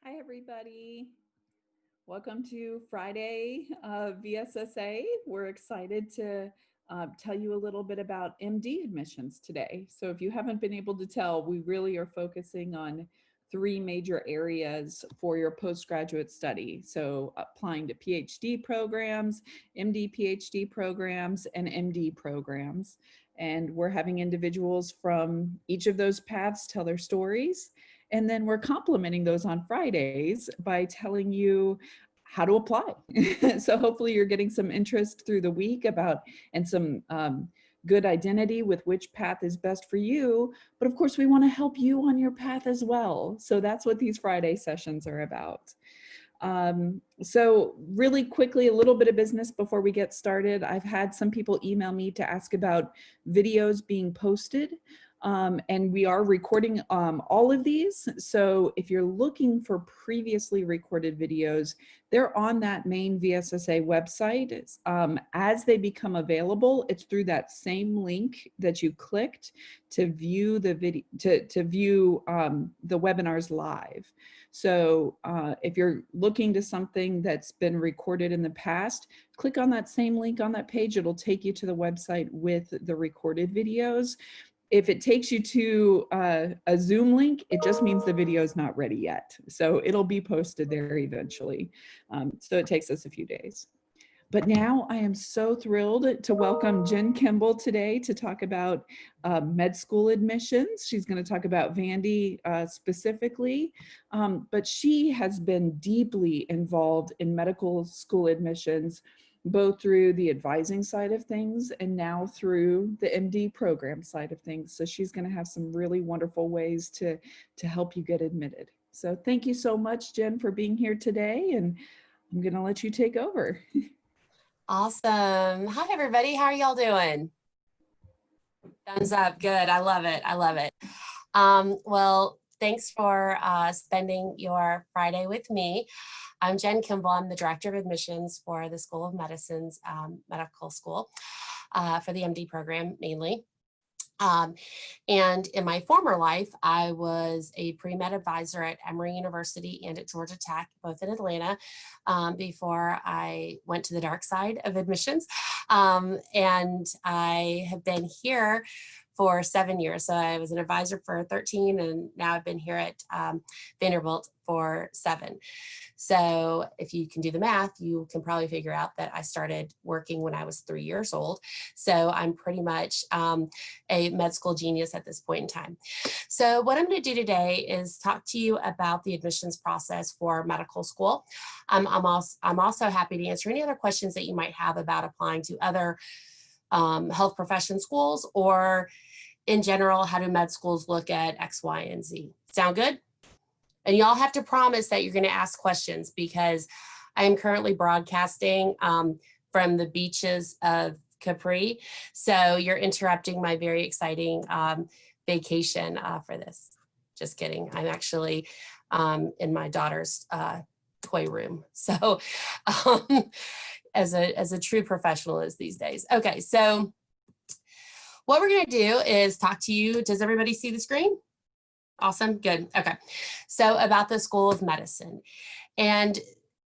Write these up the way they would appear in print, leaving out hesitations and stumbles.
Hi, everybody. Welcome to Friday VSSA. We're excited to tell you a little bit about MD admissions today. So if you haven't been able to tell, we really are focusing on three major areas for your postgraduate study. So applying to PhD programs, MD PhD programs, and MD programs. And we're having individuals from each of those paths tell their stories. And then we're complementing those on Fridays by telling you how to apply. So hopefully you're getting some interest through the week about and some good identity with which path is best for you. But of course, we want to help you on your path as well. So that's what these Friday sessions are about. So really quickly, a little bit of business before we get started. I've had some people email me to ask about videos being posted. And we are recording all of these. So if you're looking for previously recorded videos, they're on that main VSSA website. As they become available, it's through that same link that you clicked to view the video, to view the webinars live. So if you're looking to something that's been recorded in the past, click on that same link on that page. It'll take you to the website with the recorded videos. If it takes you to a Zoom link, it just means the video is not ready yet. So it'll be posted there eventually. So it takes us a few days. But now I am so thrilled to welcome Jen Kimble today to talk about med school admissions. She's going to talk about Vandy specifically, but she has been deeply involved in medical school admissions, both through the advising side of things and now through the MD program side of things. So she's going to have some really wonderful ways to help you get admitted. So thank you so much, Jen, for being here today, and I'm going to let you take over. Awesome. Hi, everybody. How are y'all doing? Thumbs up. Good. I love it. I love it. Well, thanks for spending your Friday with me. I'm Jen Kimble. I'm the Director of Admissions for the School of Medicine's medical school for the MD program mainly. And in my former life, I was a pre-med advisor at Emory University and at Georgia Tech, both in Atlanta, before I went to the dark side of admissions. And I have been here for 7 years. So I was an advisor for 13, and now I've been here at Vanderbilt for 7. So if you can do the math, you can probably figure out that I started working when I was 3 years old. So I'm pretty much a med school genius at this point in time. So what I'm going to do today is talk to you about the admissions process for medical school. I'm also happy to answer any other questions that you might have about applying to other health profession schools, or in general, how do med schools look at X, Y, and Z? Sound good? And y'all have to promise that you're going to ask questions, because I am currently broadcasting from the beaches of Capri. So you're interrupting my very exciting vacation for this. Just kidding. I'm actually in my daughter's toy room. So as a true professional is these days. Okay, so what we're going to do is talk to you. Does everybody see the screen? Awesome. Good. Okay. So about the School of Medicine. And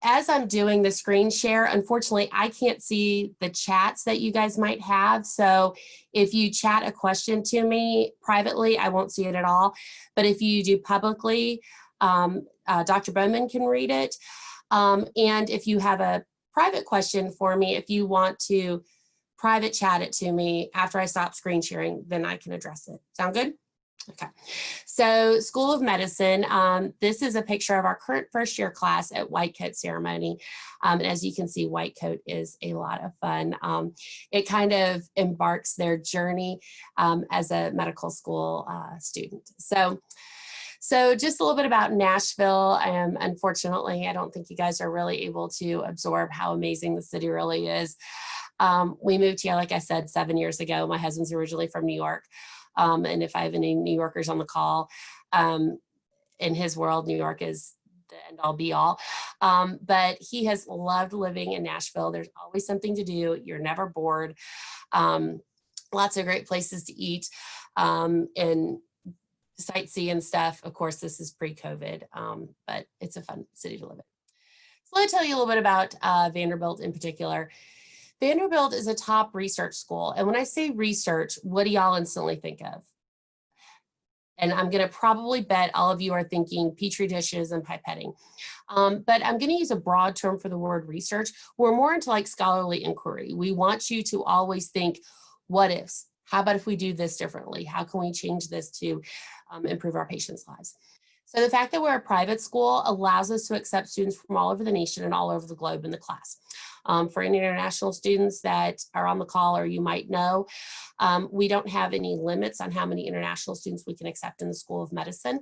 as I'm doing the screen share, unfortunately, I can't see the chats that you guys might have. So if you chat a question to me privately, I won't see it at all. But if you do publicly, Dr. Bowman can read it. And if you have a private question for me, if you want to private chat it to me after I stop screen sharing, then I can address it. Sound good? Okay, so School of Medicine, this is a picture of our current first year class at White Coat Ceremony. And as you can see, White Coat is a lot of fun. It kind of embarks their journey as a medical school student. So just a little bit about Nashville. Unfortunately, I don't think you guys are really able to absorb how amazing the city really is. We moved here, like I said, 7 years ago. My husband's originally from New York. And if I have any New Yorkers on the call, in his world, New York is the end all be all. But he has loved living in Nashville. There's always something to do. You're never bored. Lots of great places to eat. And sightsee and stuff. Of course, this is pre-COVID, but it's a fun city to live in. So let me tell you a little bit about Vanderbilt in particular. Vanderbilt is a top research school. And when I say research, what do y'all instantly think of? And I'm going to probably bet all of you are thinking petri dishes and pipetting. But I'm going to use a broad term for the word research. We're more into like scholarly inquiry. We want you to always think, what ifs? How about if we do this differently? How can we change this to improve our patients' lives? So the fact that we're a private school allows us to accept students from all over the nation and all over the globe in the class. For any international students that are on the call or you might know, we don't have any limits on how many international students we can accept in the School of Medicine.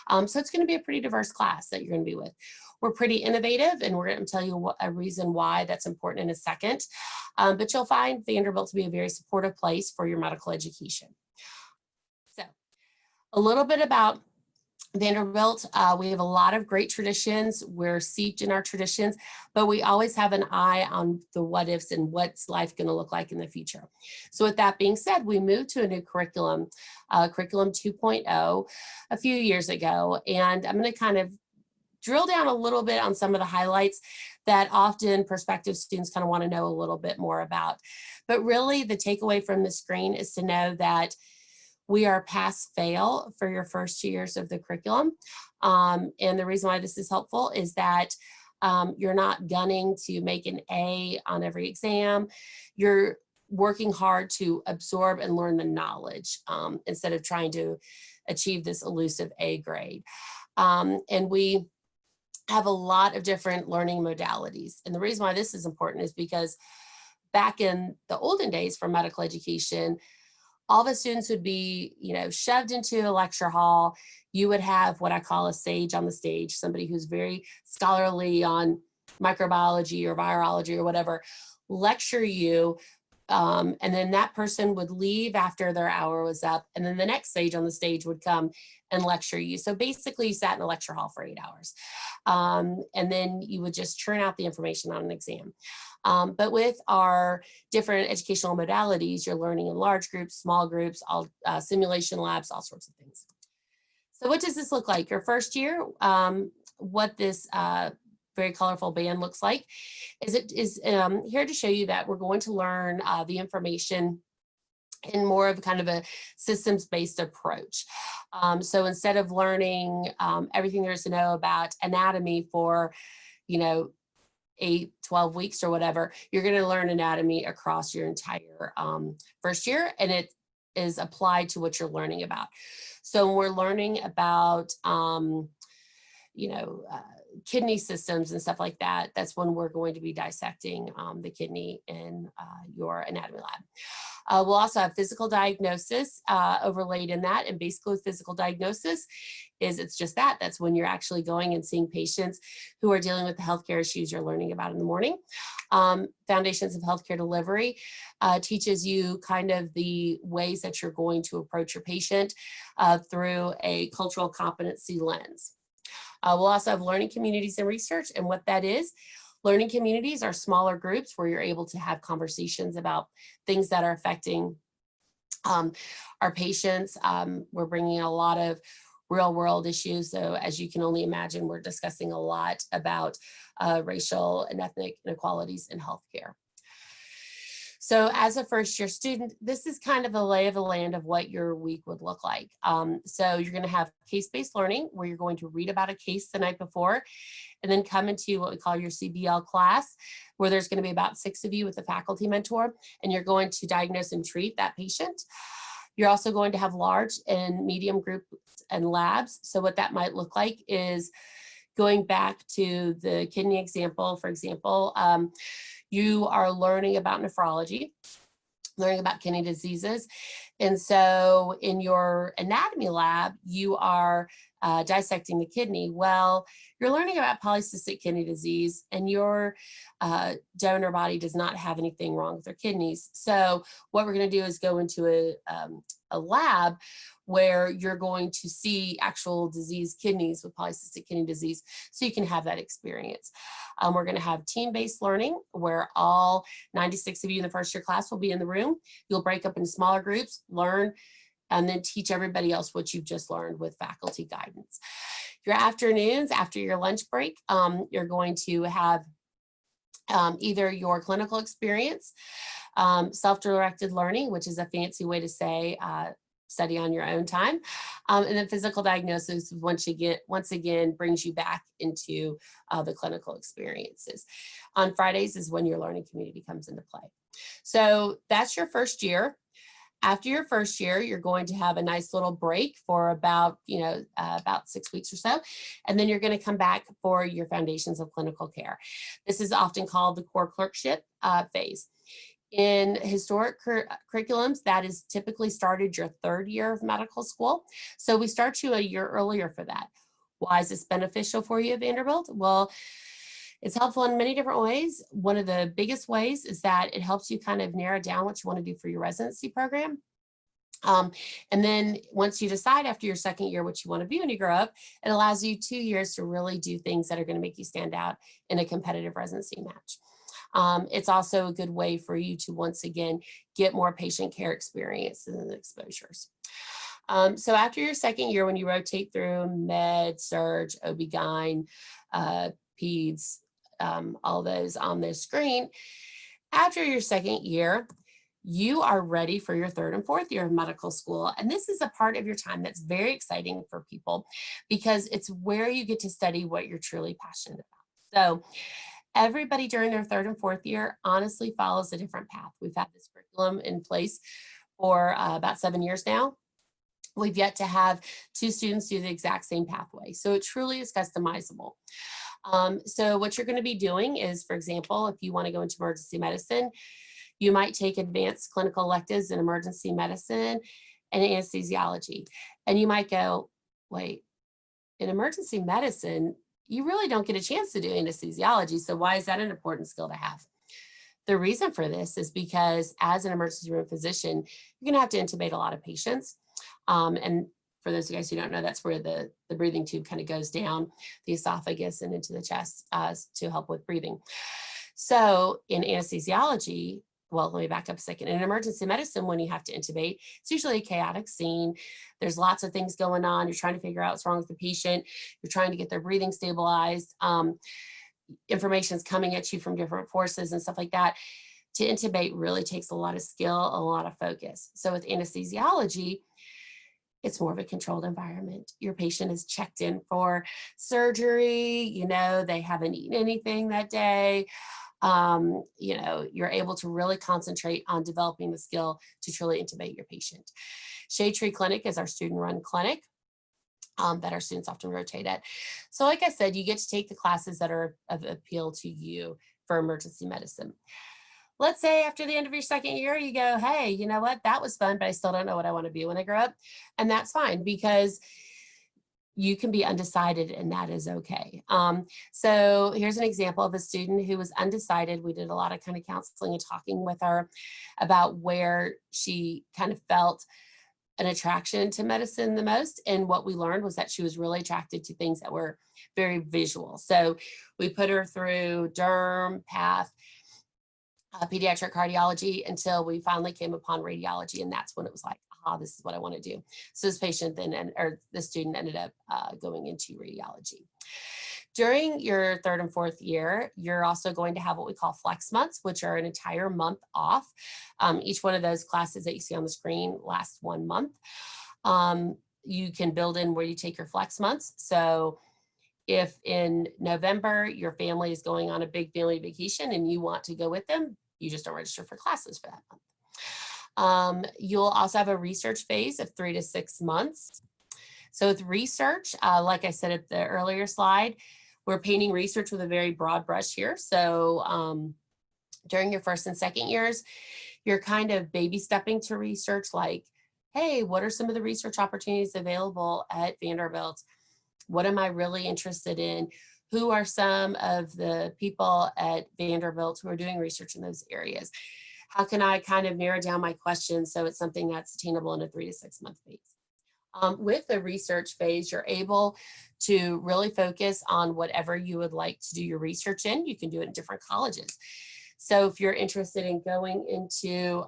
So it's going to be a pretty diverse class that you're going to be with. We're pretty innovative, and we're going to tell you a reason why that's important in a second. But you'll find Vanderbilt to be a very supportive place for your medical education. So a little bit about Vanderbilt. We have a lot of great traditions. We're steeped in our traditions, but we always have an eye on the what ifs and what's life going to look like in the future. So with that being said, we moved to a new curriculum, Curriculum 2.0, a few years ago, and I'm going to kind of drill down a little bit on some of the highlights that often prospective students kind of want to know a little bit more about. But really the takeaway from the screen is to know that we are pass fail for your first 2 years of the curriculum. And the reason why this is helpful is that you're not gunning to make an A on every exam. You're working hard to absorb and learn the knowledge instead of trying to achieve this elusive A grade. And we have a lot of different learning modalities. And the reason why this is important is because back in the olden days for medical education, all the students would be, shoved into a lecture hall. You would have what I call a sage on the stage, somebody who's very scholarly on microbiology or virology or whatever, lecture you. And then that person would leave after their hour was up. And then the next sage on the stage would come and lecture you. So basically you sat in a lecture hall for 8 hours. And then you would just churn out the information on an exam. But with our different educational modalities, you're learning in large groups, small groups, all simulation labs, all sorts of things. So what does this look like? Your first year, what this very colorful band looks like is it is here to show you that we're going to learn the information in more of kind of a systems-based approach. So instead of learning everything there is to know about anatomy for, 8, 12 weeks or whatever, you're going to learn anatomy across your entire first year, and it is applied to what you're learning about. So when we're learning about, kidney systems and stuff like that, that's when we're going to be dissecting the kidney in your anatomy lab. We'll also have physical diagnosis overlaid in that, and basically with physical diagnosis it's just that. That's when you're actually going and seeing patients who are dealing with the healthcare issues you're learning about in the morning. Foundations of Healthcare Delivery teaches you kind of the ways that you're going to approach your patient through a cultural competency lens. We'll also have learning communities and research, and what that is. Learning communities are smaller groups where you're able to have conversations about things that are affecting our patients. We're bringing a lot of real world issues. So as you can only imagine, we're discussing a lot about racial and ethnic inequalities in healthcare. So as a first year student, this is kind of a lay of the land of what your week would look like. So you're going to have case-based learning where you're going to read about a case the night before and then come into what we call your CBL class, where there's going to be about 6 of you with a faculty mentor, and you're going to diagnose and treat that patient. You're also going to have large and medium groups and labs. So what that might look like is going back to the kidney example, for example, you are learning about nephrology, learning about kidney diseases. And so in your anatomy lab, you are dissecting the kidney. Well, you're learning about polycystic kidney disease, and your donor body does not have anything wrong with their kidneys. So what we're going to do is go into a lab where you're going to see actual diseased kidneys with polycystic kidney disease, so you can have that experience. We're going to have team-based learning where all 96 of you in the first year class will be in the room. You'll break up into smaller groups, learn and then teach everybody else what you've just learned with faculty guidance. Your afternoons, after your lunch break, you're going to have either your clinical experience, self-directed learning, which is a fancy way to say study on your own time, and then physical diagnosis once again brings you back into the clinical experiences. On Fridays is when your learning community comes into play. So that's your first year. After your first year, you're going to have a nice little break for about 6 weeks or so. And then you're going to come back for your foundations of clinical care. This is often called the core clerkship phase. In historic curriculums, that is typically started your third year of medical school. So we start you a year earlier for that. Why is this beneficial for you at Vanderbilt? Well, it's helpful in many different ways. One of the biggest ways is that it helps you kind of narrow down what you want to do for your residency program. And then once you decide after your second year what you want to be when you grow up, it allows you 2 years to really do things that are going to make you stand out in a competitive residency match. It's also a good way for you to once again get more patient care experience and exposures. So after your second year, when you rotate through med, surg, OB-GYN, peds, all those on the screen, after your second year, you are ready for your third and fourth year of medical school. And this is a part of your time that's very exciting for people because it's where you get to study what you're truly passionate about. So everybody during their third and fourth year honestly follows a different path. We've had this curriculum in place for about 7 years now. We've yet to have 2 students do the exact same pathway. So it truly is customizable. So what you're going to be doing is, for example, if you want to go into emergency medicine, you might take advanced clinical electives in emergency medicine and anesthesiology. And you might go, wait, in emergency medicine, you really don't get a chance to do anesthesiology. So why is that an important skill to have? The reason for this is because as an emergency room physician, you're going to have to intubate a lot of patients. And for those of you guys who don't know, that's where the breathing tube kind of goes down the esophagus and into the chest to help with breathing. So in anesthesiology, well, let me back up a second. In emergency medicine, when you have to intubate, it's usually a chaotic scene. There's lots of things going on. You're trying to figure out what's wrong with the patient. You're trying to get their breathing stabilized. Information is coming at you from different forces and stuff like that. To intubate really takes a lot of skill, a lot of focus. So with anesthesiology, it's more of a controlled environment. Your patient is checked in for surgery. You know, they haven't eaten anything that day. You know, you're able to really concentrate on developing the skill to truly intubate your patient. Shade Tree Clinic is our student-run clinic that our students often rotate at. So like I said, you get to take the classes that are of appeal to you for emergency medicine. Let's say after the end of your second year, you go, hey, you know what, that was fun, but I still don't know what I want to be when I grow up. And that's fine because you can be undecided and that is okay. So here's an example of a student who was undecided. We did a lot of kind of counseling and talking with her about where she kind of felt an attraction to medicine the most. And what we learned was that she was really attracted to things that were very visual. So we put her through derm, path, pediatric cardiology until we finally came upon radiology. And that's when it was like, aha, this is what I want to do. So this patient then, or the student ended up going into radiology. During your third and fourth year, you're also going to have what we call flex months, which are an entire month off. Each one of those classes that you see on the screen lasts 1 month. You can build in where you take your flex months. So if in November, your family is going on a big family vacation and you want to go with them, you just don't register for classes for that month. You'll also have a research phase of 3 to 6 months. So with research, like I said at the earlier slide, we're painting research with a very broad brush here. So during your first and second years, you're kind of baby stepping to research like, hey, what are some of the research opportunities available at Vanderbilt? What am I really interested in? Who are some of the people at Vanderbilt who are doing research in those areas? How can I kind of narrow down my questions so it's something that's attainable in a 3 to 6 month phase? With the research phase, you're able to really focus on whatever you would like to do your research in. You can do it in different colleges. So if you're interested in going into,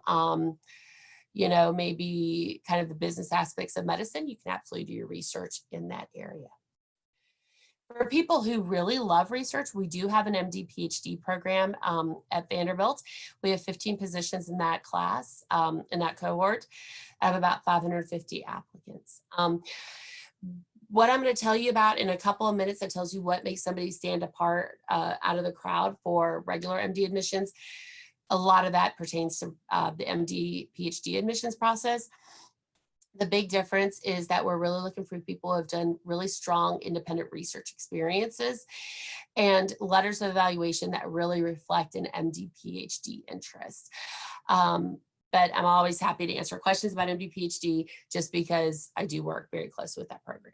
maybe kind of the business aspects of medicine, you can absolutely do your research in that area. For people who really love research, we do have an MD PhD program at Vanderbilt. We have 15 positions in that class, in that cohort. I have about 550 applicants. What I'm going to tell you about in a couple of minutes that tells you what makes somebody stand apart out of the crowd for regular MD admissions. A lot of that pertains to the MD PhD admissions process. The big difference is that we're really looking for people who have done really strong independent research experiences and letters of evaluation that really reflect an MD PhD interest. But I'm always happy to answer questions about MD PhD just because I do work very close with that program.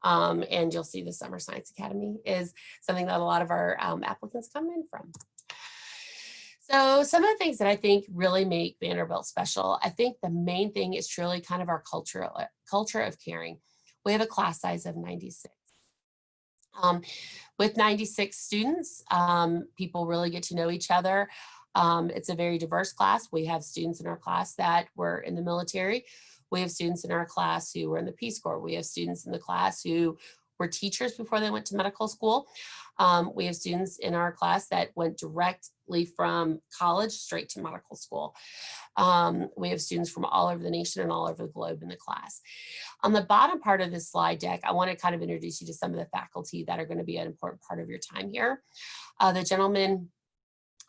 And you'll see the Summer Science Academy is something that a lot of our applicants come in from. So some of the things that I think really make Vanderbilt special, I think the main thing is truly kind of our culture of caring. We have a class size of 96. With 96 students, people really get to know each other. It's a very diverse class. We have students in our class that were in the military. We have students in our class who were in the Peace Corps. We have students in the class who were teachers before they went to medical school. We have students in our class that went directly from college straight to medical school. We have students from all over the nation and all over the globe in the class. On the bottom part of this slide deck, I want to kind of introduce you to some of the faculty that are going to be an important part of your time here. The gentleman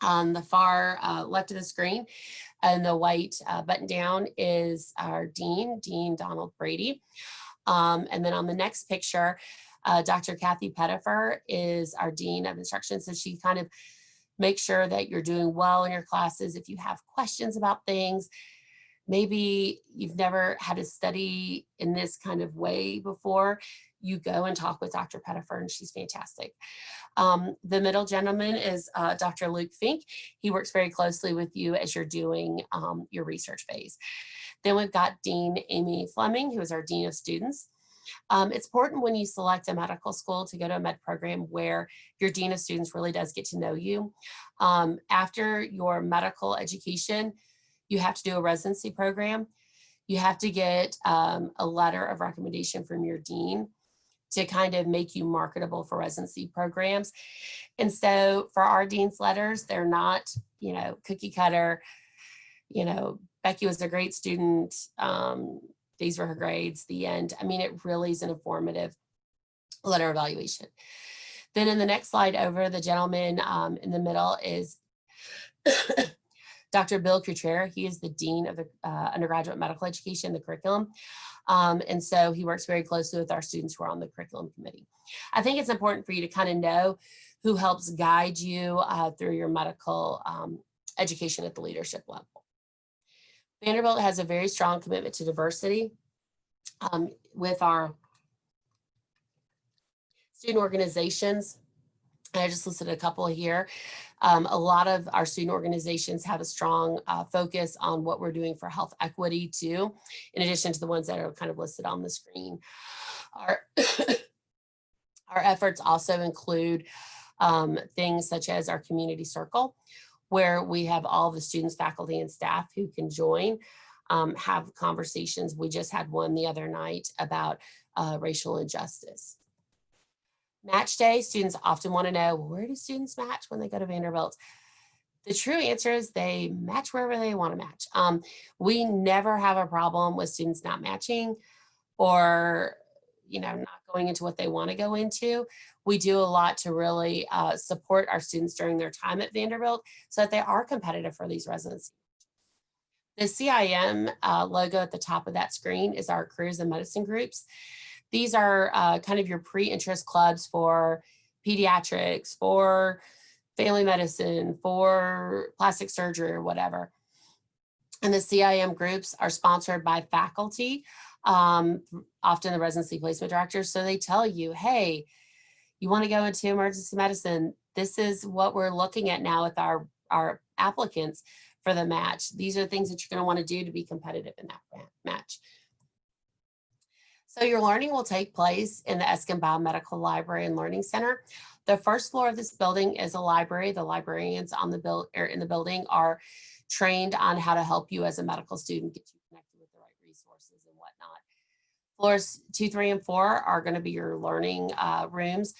on the far left of the screen and the white button down is our Dean Donald Brady. And then on the next picture, Dr. Kathy Pettifer is our Dean of Instruction. So she kind of makes sure that you're doing well in your classes. If you have questions about things, maybe you've never had to study in this kind of way before, you go and talk with Dr. Pettifer and she's fantastic. The middle gentleman is Dr. Luke Fink. He works very closely with you as you're doing your research phase. Then we've got Dean Amy Fleming, who is our Dean of Students. It's important when you select a medical school to go to a med program where your Dean of Students really does get to know you. After your medical education, you have to do a residency program. You have to get a letter of recommendation from your Dean to kind of make you marketable for residency programs. And so for our Dean's letters, they're not, cookie cutter, Becky was a great student. These were her grades, the end. I mean, it really is an informative letter evaluation. Then in the next slide over, the gentleman in the middle is Dr. Bill Kucher. He is the Dean of the undergraduate medical education, the curriculum. And so he works very closely with our students who are on the curriculum committee. I think it's important for you to kind of know who helps guide you through your medical education at the leadership level. Vanderbilt has a very strong commitment to diversity with our student organizations. And I just listed a couple here. A lot of our student organizations have a strong focus on what we're doing for health equity too, in addition to the ones that are kind of listed on the screen. Our efforts also include things such as our community circle, where we have all the students, faculty, and staff who can join, have conversations. We just had one the other night about racial injustice. Match day, students often want to know, where do students match when they go to Vanderbilt? The true answer is they match wherever they want to match. We never have a problem with students not matching or not going into what they want to go into. We do a lot to really support our students during their time at Vanderbilt so that they are competitive for these residencies. The CIM logo at the top of that screen is our careers in medicine groups. These are kind of your pre-interest clubs for pediatrics, for family medicine, for plastic surgery or whatever. And the CIM groups are sponsored by faculty, often the residency placement directors. So they tell you, hey, you want to go into emergency medicine, this is what we're looking at now with our applicants for the match. These are things that you're going to want to do to be competitive in that match. So your learning will take place in the Eskin Biomedical Library and Learning Center. The first floor of this building is a library. The librarians on the in the building are trained on how to help you as a medical student get you and whatnot. Floors 2, 3, and 4 are going to be your learning rooms.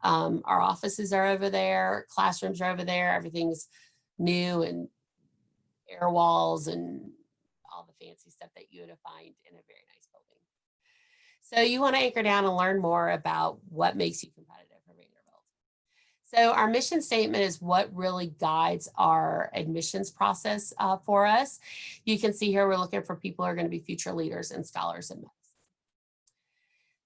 Our offices are over there, classrooms are over there, everything's new and air walls and all the fancy stuff that you would find in a very nice building. So you want to anchor down and learn more about what makes you competitive for Vanderbilt. So our mission statement is what really guides our admissions process for us. You can see here we're looking for people who are going to be future leaders and scholars in medicine.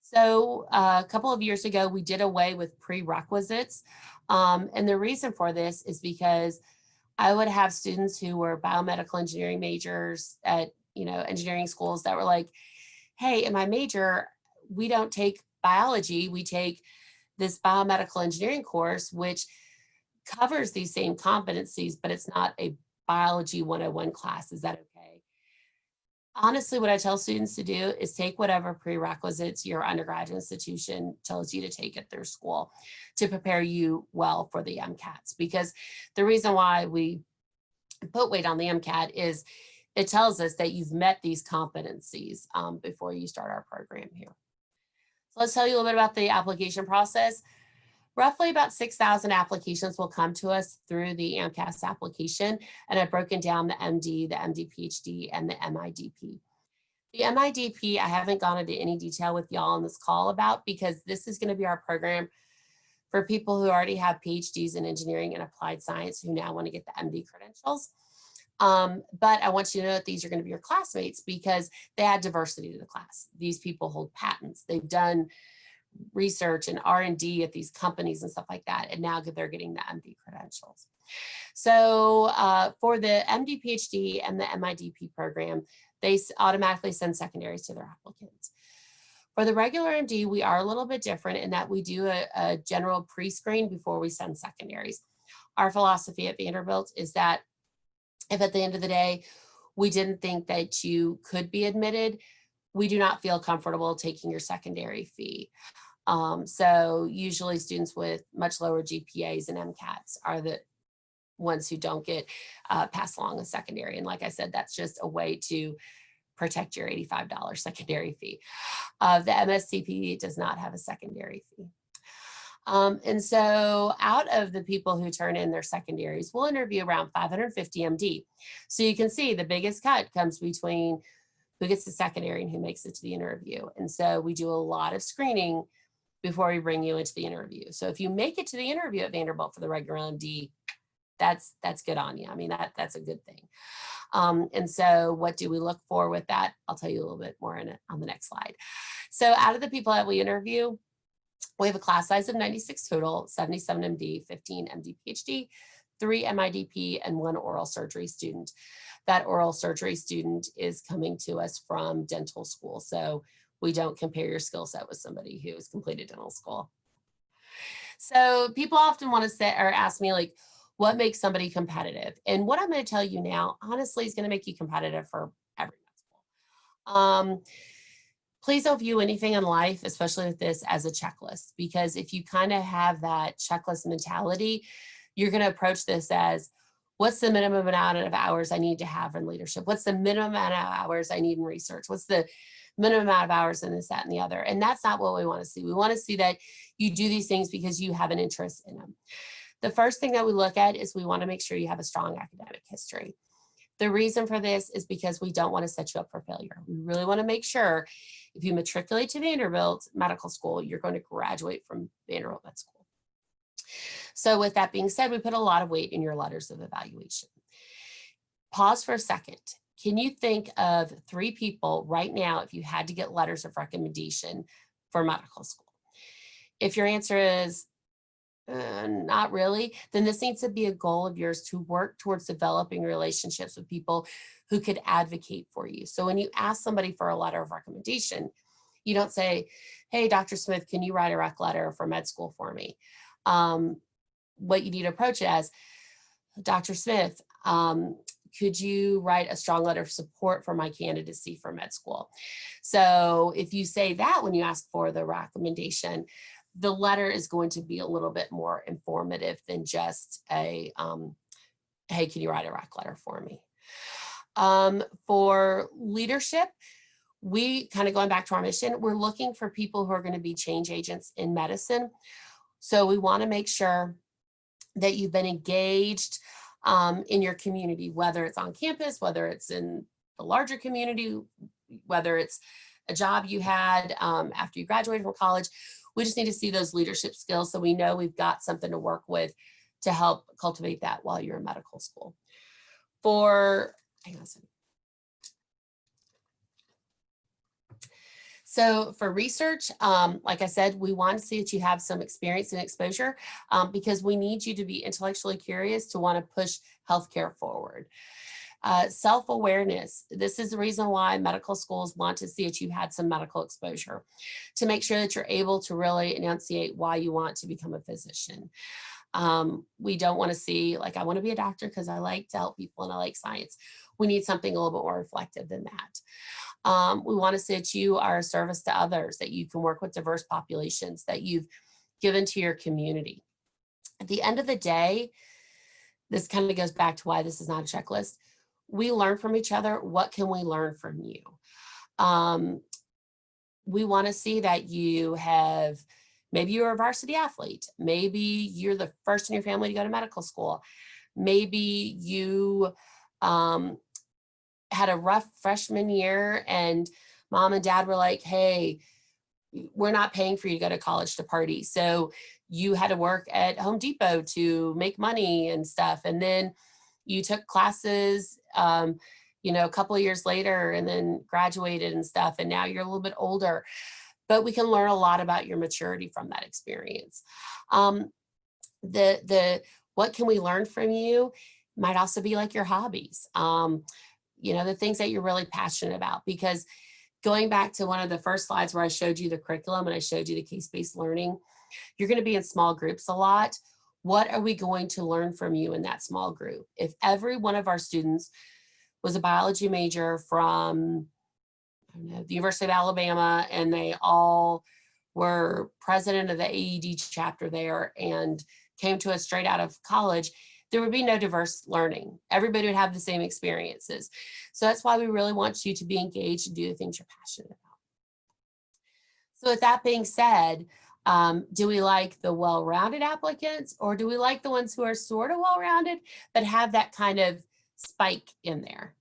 So a couple of years ago, we did away with prerequisites. And the reason for this is because I would have students who were biomedical engineering majors at, engineering schools that were like, hey, in my major, we don't take biology, we take this biomedical engineering course, which covers these same competencies, but it's not a biology 101 class. Is that okay? Honestly, what I tell students to do is take whatever prerequisites your undergraduate institution tells you to take at their school to prepare you well for the MCATs. Because the reason why we put weight on the MCAT is it tells us that you've met these competencies before you start our program here. So let's tell you a little bit about the application process. Roughly about 6,000 applications will come to us through the AMCAS application, and I've broken down the MD, the MD PhD, and the MIDP. The MIDP, I haven't gone into any detail with y'all on this call about because this is going to be our program for people who already have PhDs in engineering and applied science who now want to get the MD credentials. But I want you to know that these are going to be your classmates because they add diversity to the class. These people hold patents. They've done research and R&D at these companies and stuff like that. And now they're getting the MD credentials. So for the MD PhD and the MIDP program, they automatically send secondaries to their applicants. For the regular MD, we are a little bit different in that we do a general pre-screen before we send secondaries. Our philosophy at Vanderbilt is that if at the end of the day, we didn't think that you could be admitted, we do not feel comfortable taking your secondary fee. So usually students with much lower GPAs and MCATs are the ones who don't get passed along a secondary. And like I said, that's just a way to protect your $85 secondary fee. The MSCP does not have a secondary fee. And so out of the people who turn in their secondaries, we'll interview around 550 MD. So you can see the biggest cut comes between who gets the secondary and who makes it to the interview. And so we do a lot of screening before we bring you into the interview. So if you make it to the interview at Vanderbilt for the regular MD, that's good on you. I mean, that's a good thing. And so what do we look for with that? I'll tell you a little bit more on the next slide. So out of the people that we interview, we have a class size of 96 total, 77 MD, 15 MD PhD, 3 MIDP, and 1 oral surgery student. That oral surgery student is coming to us from dental school. So we don't compare your skill set with somebody who has completed dental school. So people often want to say or ask me, like, what makes somebody competitive? And what I'm going to tell you now, honestly, is going to make you competitive for every med school. Please don't view anything in life, especially with this, as a checklist, because if you kind of have that checklist mentality, you're going to approach this as, what's the minimum amount of hours I need to have in leadership? What's the minimum amount of hours I need in research? What's the minimum amount of hours in this, that, and the other? And that's not what we want to see. We want to see that you do these things because you have an interest in them. The first thing that we look at is we want to make sure you have a strong academic history. The reason for this is because we don't want to set you up for failure. We really want to make sure if you matriculate to Vanderbilt Medical School, you're going to graduate from Vanderbilt Med School. So with that being said, we put a lot of weight in your letters of evaluation. Pause for a second. Can you think of 3 people right now if you had to get letters of recommendation for medical school? If your answer is not really, then this needs to be a goal of yours to work towards developing relationships with people who could advocate for you. So when you ask somebody for a letter of recommendation, you don't say, hey, Dr. Smith, can you write a rec letter for med school for me? What you need to approach it as, Dr. Smith, could you write a strong letter of support for my candidacy for med school? So if you say that when you ask for the recommendation, the letter is going to be a little bit more informative than just a, hey, can you write a rec letter for me? For leadership, we kind of going back to our mission, we're looking for people who are going to be change agents in medicine. So we want to make sure that you've been engaged in your community, whether it's on campus, whether it's in the larger community, whether it's a job you had after you graduated from college. We just need to see those leadership skills so we know we've got something to work with to help cultivate that while you're in medical school. Hang on a second. So for research, like I said, we want to see that you have some experience and exposure because we need you to be intellectually curious to want to push healthcare forward. Self-awareness. This is the reason why medical schools want to see that you had some medical exposure to make sure that you're able to really enunciate why you want to become a physician. We don't want to see like, I want to be a doctor because I like to help people and I like science. We need something a little bit more reflective than that. We want to say that you are a service to others, that you can work with diverse populations, that you've given to your community. At the end of the day, this kind of goes back to why this is not a checklist. We learn from each other. What can we learn from you? We want to see that you have, maybe you're a varsity athlete. Maybe you're the first in your family to go to medical school. Maybe you had a rough freshman year and mom and dad were like, hey, we're not paying for you to go to college to party. So you had to work at Home Depot to make money and stuff. And then you took classes, you know, a couple of years later and then graduated and stuff. And now you're a little bit older, but we can learn a lot about your maturity from that experience. What can we learn from you might also be like your hobbies. You know, the things that you're really passionate about, because going back to one of the first slides where I showed you the curriculum and I showed you the case-based learning, you're going to be in small groups a lot. What are we going to learn from you in that small group? If every one of our students was a biology major from, I don't know, the University of Alabama, and they all were president of the AED chapter there and came to us straight out of college, there would be no diverse learning. Everybody would have the same experiences. So that's why we really want you to be engaged and do the things you're passionate about. So with that being said, do we like the well-rounded applicants, or do we like the ones who are sort of well-rounded but have that kind of spike in there?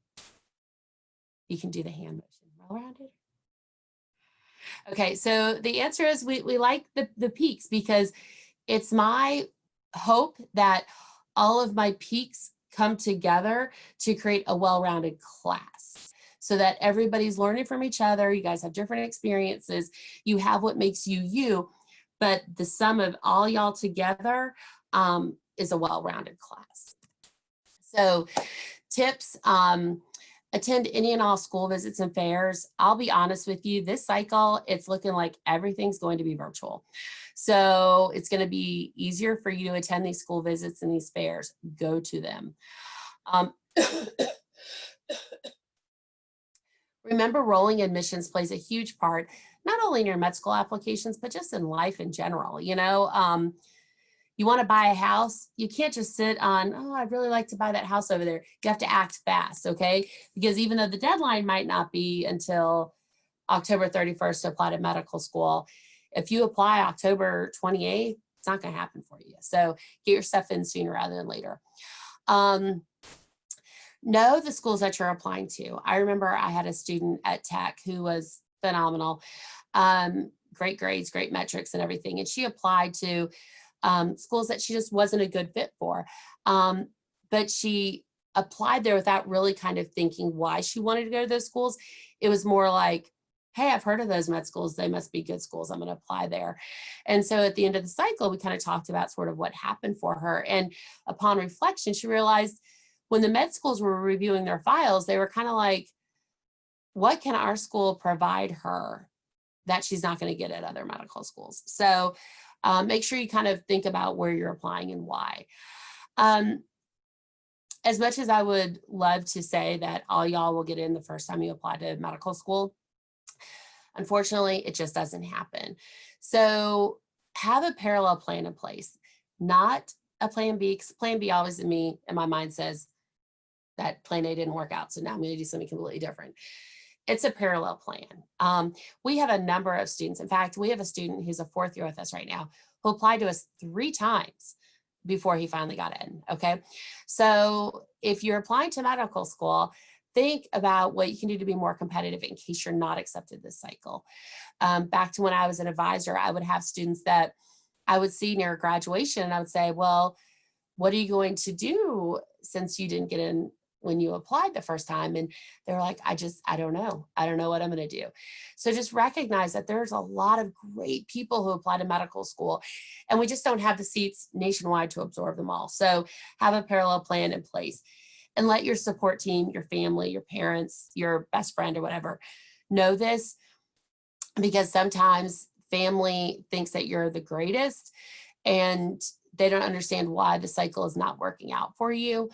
You can do the hand motion. Well-rounded? Okay, so the answer is we like the peaks, because it's my hope that all of my peaks come together to create a well-rounded class so that everybody's learning from each other. You guys have different experiences. You have what makes you you, but the sum of all y'all together is a well-rounded class. So tips, attend any and all school visits and fairs. I'll be honest with you, this cycle, it's looking like everything's going to be virtual. So it's going to be easier for you to attend these school visits and these fairs. Go to them. Remember, rolling admissions plays a huge part, not only in your med school applications, but just in life in general. You know, you want to buy a house, you can't just sit on, oh, I'd really like to buy that house over there. You have to act fast, okay? Because even though the deadline might not be until October 31st to apply to medical school, if you apply October 28th, it's not going to happen for you. So get your stuff in sooner rather than later. Know the schools that you're applying to. I remember I had a student at Tech who was phenomenal, great grades, great metrics and everything. And she applied to schools that she just wasn't a good fit for. But she applied there without really kind of thinking why she wanted to go to those schools. It was more like, hey, I've heard of those med schools. They must be good schools. I'm going to apply there. And so at the end of the cycle, we kind of talked about sort of what happened for her. And upon reflection, she realized when the med schools were reviewing their files, they were kind of like, what can our school provide her that she's not going to get at other medical schools? So make sure you kind of think about where you're applying and why. As much as I would love to say that all y'all will get in the first time you apply to medical school, unfortunately, it just doesn't happen. So have a parallel plan in place, not a plan B, because plan B always in my mind says that plan A didn't work out. So now I'm going to do something completely different. it's a parallel plan. We have a number of students. In fact, we have a student who's a 4th year with us right now who applied to us 3 times before he finally got in, okay? So if you're applying to medical school, think about what you can do to be more competitive in case you're not accepted this cycle. Back to when I was an advisor, I would have students that I would see near graduation, and I would say, well, what are you going to do since you didn't get in when you applied the first time? And they're like, I don't know. I don't know what I'm going to do. So just recognize that there's a lot of great people who apply to medical school, and we just don't have the seats nationwide to absorb them all. So have a parallel plan in place and let your support team, your family, your parents, your best friend or whatever know this, because sometimes family thinks that you're the greatest and they don't understand why the cycle is not working out for you.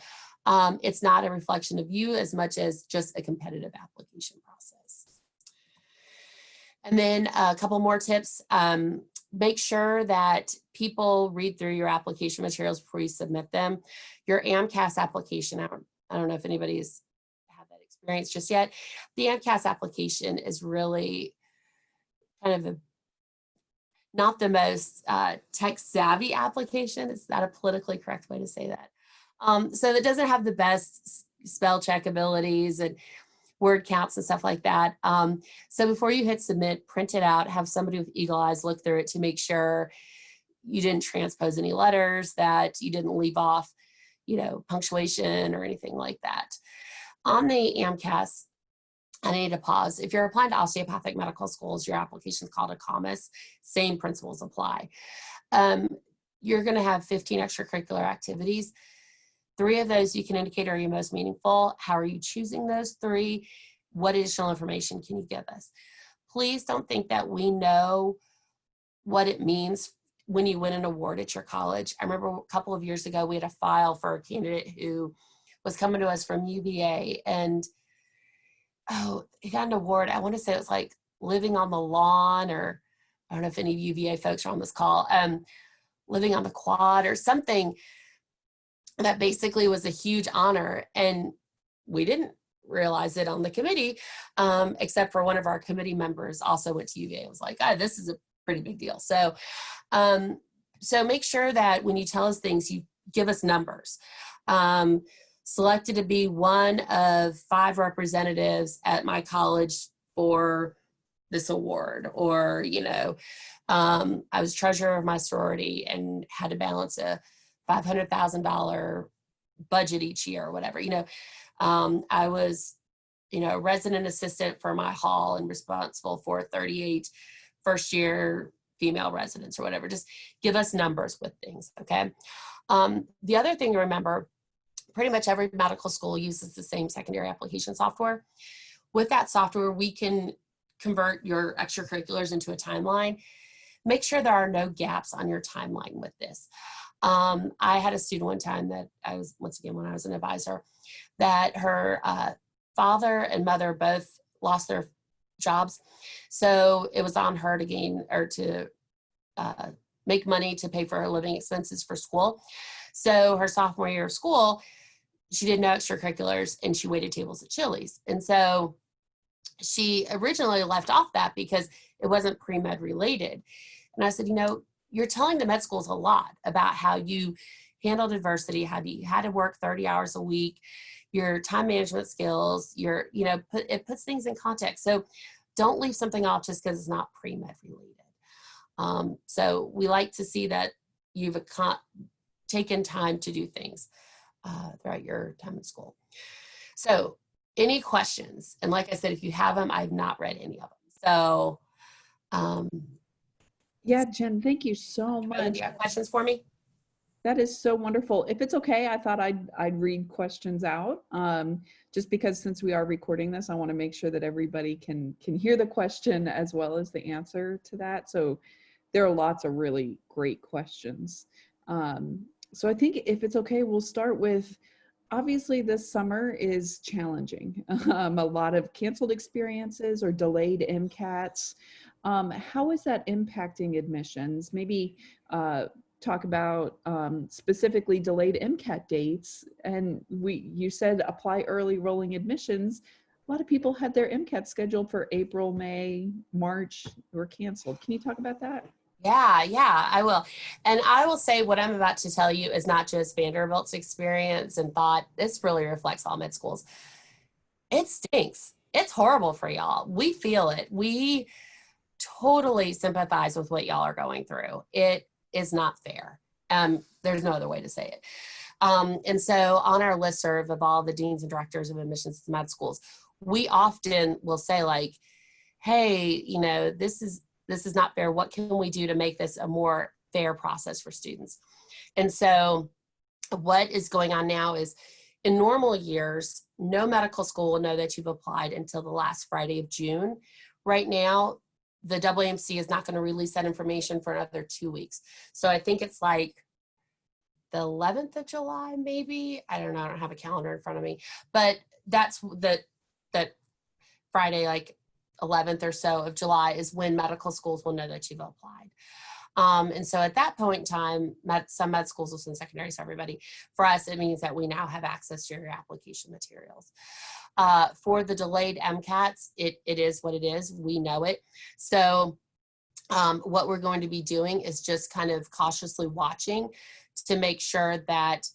It's not a reflection of you as much as just a competitive application process. And then a couple more tips. Make sure that people read through your application materials before you submit them. Your AMCAS application, I don't know if anybody's had that experience just yet. The AMCAS application is really kind of not the most tech savvy application. Is that a politically correct way to say that? So it doesn't have the best spell check abilities and word counts and stuff like that. So before you hit submit, print it out, have somebody with eagle eyes look through it to make sure you didn't transpose any letters, that you didn't leave off, punctuation or anything like that. On the AMCAS, I need to pause. If you're applying to osteopathic medical schools, your application is called a COMIS. Same principles apply. You're going to have 15 extracurricular activities. 3 of those you can indicate are your most meaningful. How are you choosing those 3? What additional information can you give us? Please don't think that we know what it means when you win an award at your college. I remember a couple of years ago, we had a file for a candidate who was coming to us from UVA, and he got an award. I want to say it was like living on the lawn, or I don't know if any UVA folks are on this call, living on the quad or something that basically was a huge honor. And we didn't realize it on the committee, except for one of our committee members also went to UVA. It was like, this is a pretty big deal. So, so make sure that when you tell us things, you give us numbers. Selected to be one of 5 representatives at my college for this award, or, I was treasurer of my sorority and had to balance a $500,000 budget each year or whatever. I was, a resident assistant for my hall and responsible for 38 first-year female residents or whatever. Just give us numbers with things, okay? The other thing to remember, pretty much every medical school uses the same secondary application software. With that software, we can convert your extracurriculars into a timeline. Make sure there are no gaps on your timeline with this. I had a student one time that I was, once again, when I was an advisor, that her father and mother both lost their jobs. So it was on her to gain, or to make money to pay for her living expenses for school. So her sophomore year of school, she did no extracurriculars and she waited tables at Chili's. And so she originally left off that because it wasn't pre-med related. And I said, you're telling the med schools a lot about how you handled adversity, how you had to work 30 hours a week, your time management skills, it puts things in context. So don't leave something off just because it's not pre-med related. So we like to see that you've taken time to do things throughout your time in school. So any questions? And like I said, if you have them, I've not read any of them. So yeah, Jen, thank you so much. Do you have questions for me? That is so wonderful. If it's okay, I thought I'd read questions out, just because since we are recording this, I want to make sure that everybody can hear the question as well as the answer to that. So there are lots of really great questions. So I think if it's okay, we'll start with, obviously this summer is challenging. A lot of canceled experiences or delayed MCATs. How is that impacting admissions? Maybe talk about specifically delayed MCAT dates. And you said apply early rolling admissions. lot of people had their MCAT scheduled for April, May, March were canceled. Can you talk about that? Yeah, I will. And I will say what I'm about to tell you is not just Vanderbilt's experience and thought. This really reflects all med schools. It stinks. It's horrible for y'all. We feel it. We totally sympathize with what y'all are going through. It is not fair. There's no other way to say it. And so on our listserv of all the deans and directors of admissions to med schools, we often will say like, hey, you know, this is not fair. What can we do to make this a more fair process for students? And so what is going on now is in normal years, no medical school will know that you've applied until the last Friday of June. Right now, the AAMC is not going to release that information for another 2 weeks. So I think it's like the 11th of July, maybe. I don't know. I don't have a calendar in front of me, but that's that Friday, like 11th or so of July is when medical schools will know that you've applied. And so at that point in time, some med schools will send secondaries to everybody. For us, it means that we now have access to your application materials. For the delayed MCATs, it is what it is. We know it. So what we're going to be doing is just kind of cautiously watching to make sure that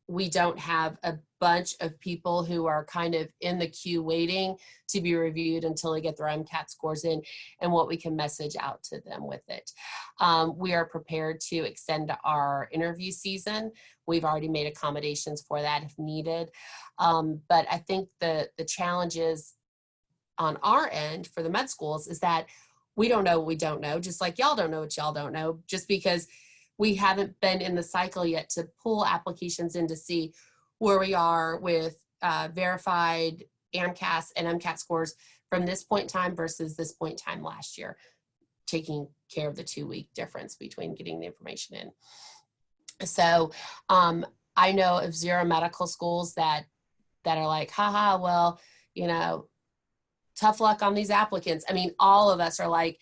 we don't have a bunch of people who are kind of in the queue waiting to be reviewed until they get their MCAT scores in, and what we can message out to them with it. We are prepared to extend our interview season. We've already made accommodations for that if needed. But I think the challenges on our end for the med schools is that we don't know what we don't know, just like y'all don't know what y'all don't know, just because we haven't been in the cycle yet to pull applications in to see where we are with verified AMCAS and MCAT scores from this point in time versus this point in time last year, taking care of the 2-week difference between getting the information in. So I know of 0 medical schools that are like, haha, well, you know, tough luck on these applicants. I mean, all of us are like,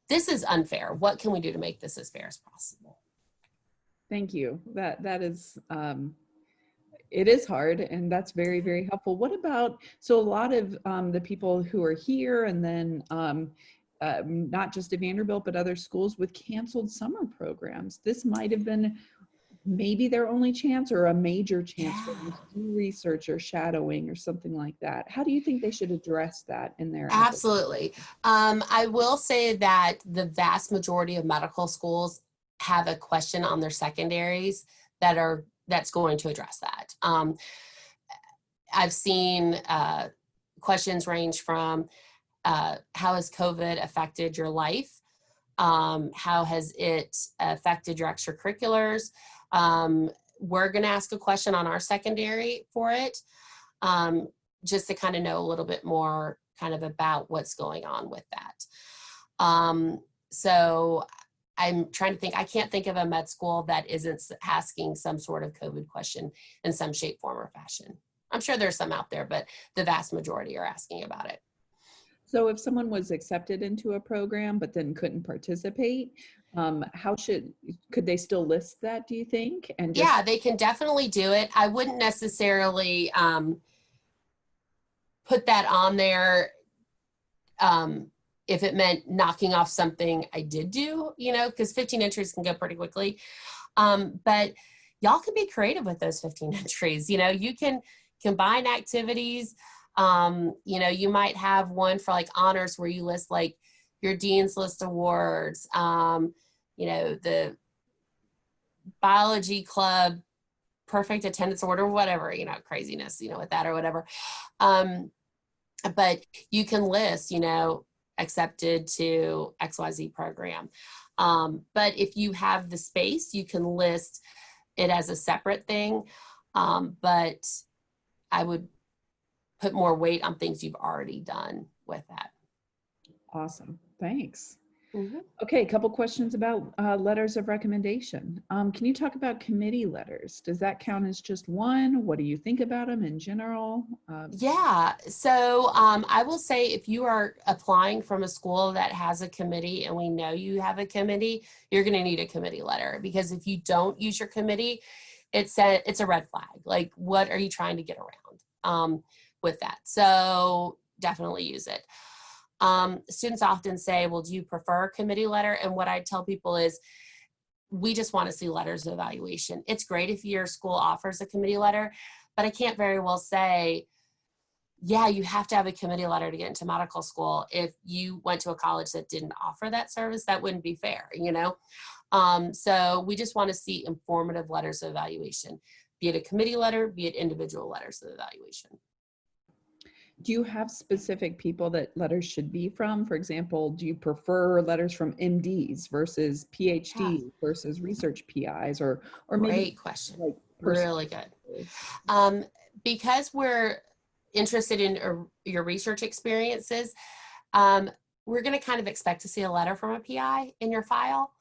this is unfair. What can we do to make this as fair as possible? Thank you. That is, it is hard, and that's very, very helpful. What about, so a lot of the people who are here and then not just at Vanderbilt, but other schools with canceled summer programs, this might have been maybe their only chance or a major chance for them to do research or shadowing or something like that. How do you think they should address that in their Absolutely. I will say that the vast majority of medical schools have a question on their secondaries that's going to address that. I've seen questions range from how has COVID affected your life? How has it affected your extracurriculars? We're going to ask a question on our secondary for it, just to kind of know a little bit more kind of about what's going on with that. So I'm trying to think, I can't think of a med school that isn't asking some sort of COVID question in some shape, form, or fashion. I'm sure there's some out there, but the vast majority are asking about it. So if someone was accepted into a program but then couldn't participate, could they still list that, do you think? And yeah, they can definitely do it. I wouldn't necessarily put that on there if it meant knocking off something I did do, you know, because 15 entries can go pretty quickly. But y'all can be creative with those 15 entries. You know, you can combine activities. You know, you might have one for like honors where you list like your Dean's List awards, you know, the biology club, perfect attendance award or whatever, you know, craziness, you know, with that or whatever. But you can list, you know, accepted to XYZ program. But if you have the space, you can list it as a separate thing. But I would put more weight on things you've already done with that. Awesome. Thanks. Mm-hmm. Okay, a couple questions about letters of recommendation. Can you talk about committee letters? Does that count as just one? What do you think about them in general? Yeah, so I will say if you are applying from a school that has a committee and we know you have a committee, you're going to need a committee letter, because if you don't use your committee, it's a red flag. Like, what are you trying to get around? with that. So definitely use it. Students often say, well, do you prefer a committee letter? And what I tell people is, we just want to see letters of evaluation. It's great if your school offers a committee letter, but I can't very well say, yeah, you have to have a committee letter to get into medical school. If you went to a college that didn't offer that service, that wouldn't be fair, you know? So we just want to see informative letters of evaluation, be it a committee letter, be it individual letters of evaluation. Do you have specific people that letters should be from? For example, do you prefer letters from MDs versus PhDs versus research PIs, or maybe great question, like really good. Because we're interested in your research experiences, we're going to kind of expect to see a letter from a PI in your file,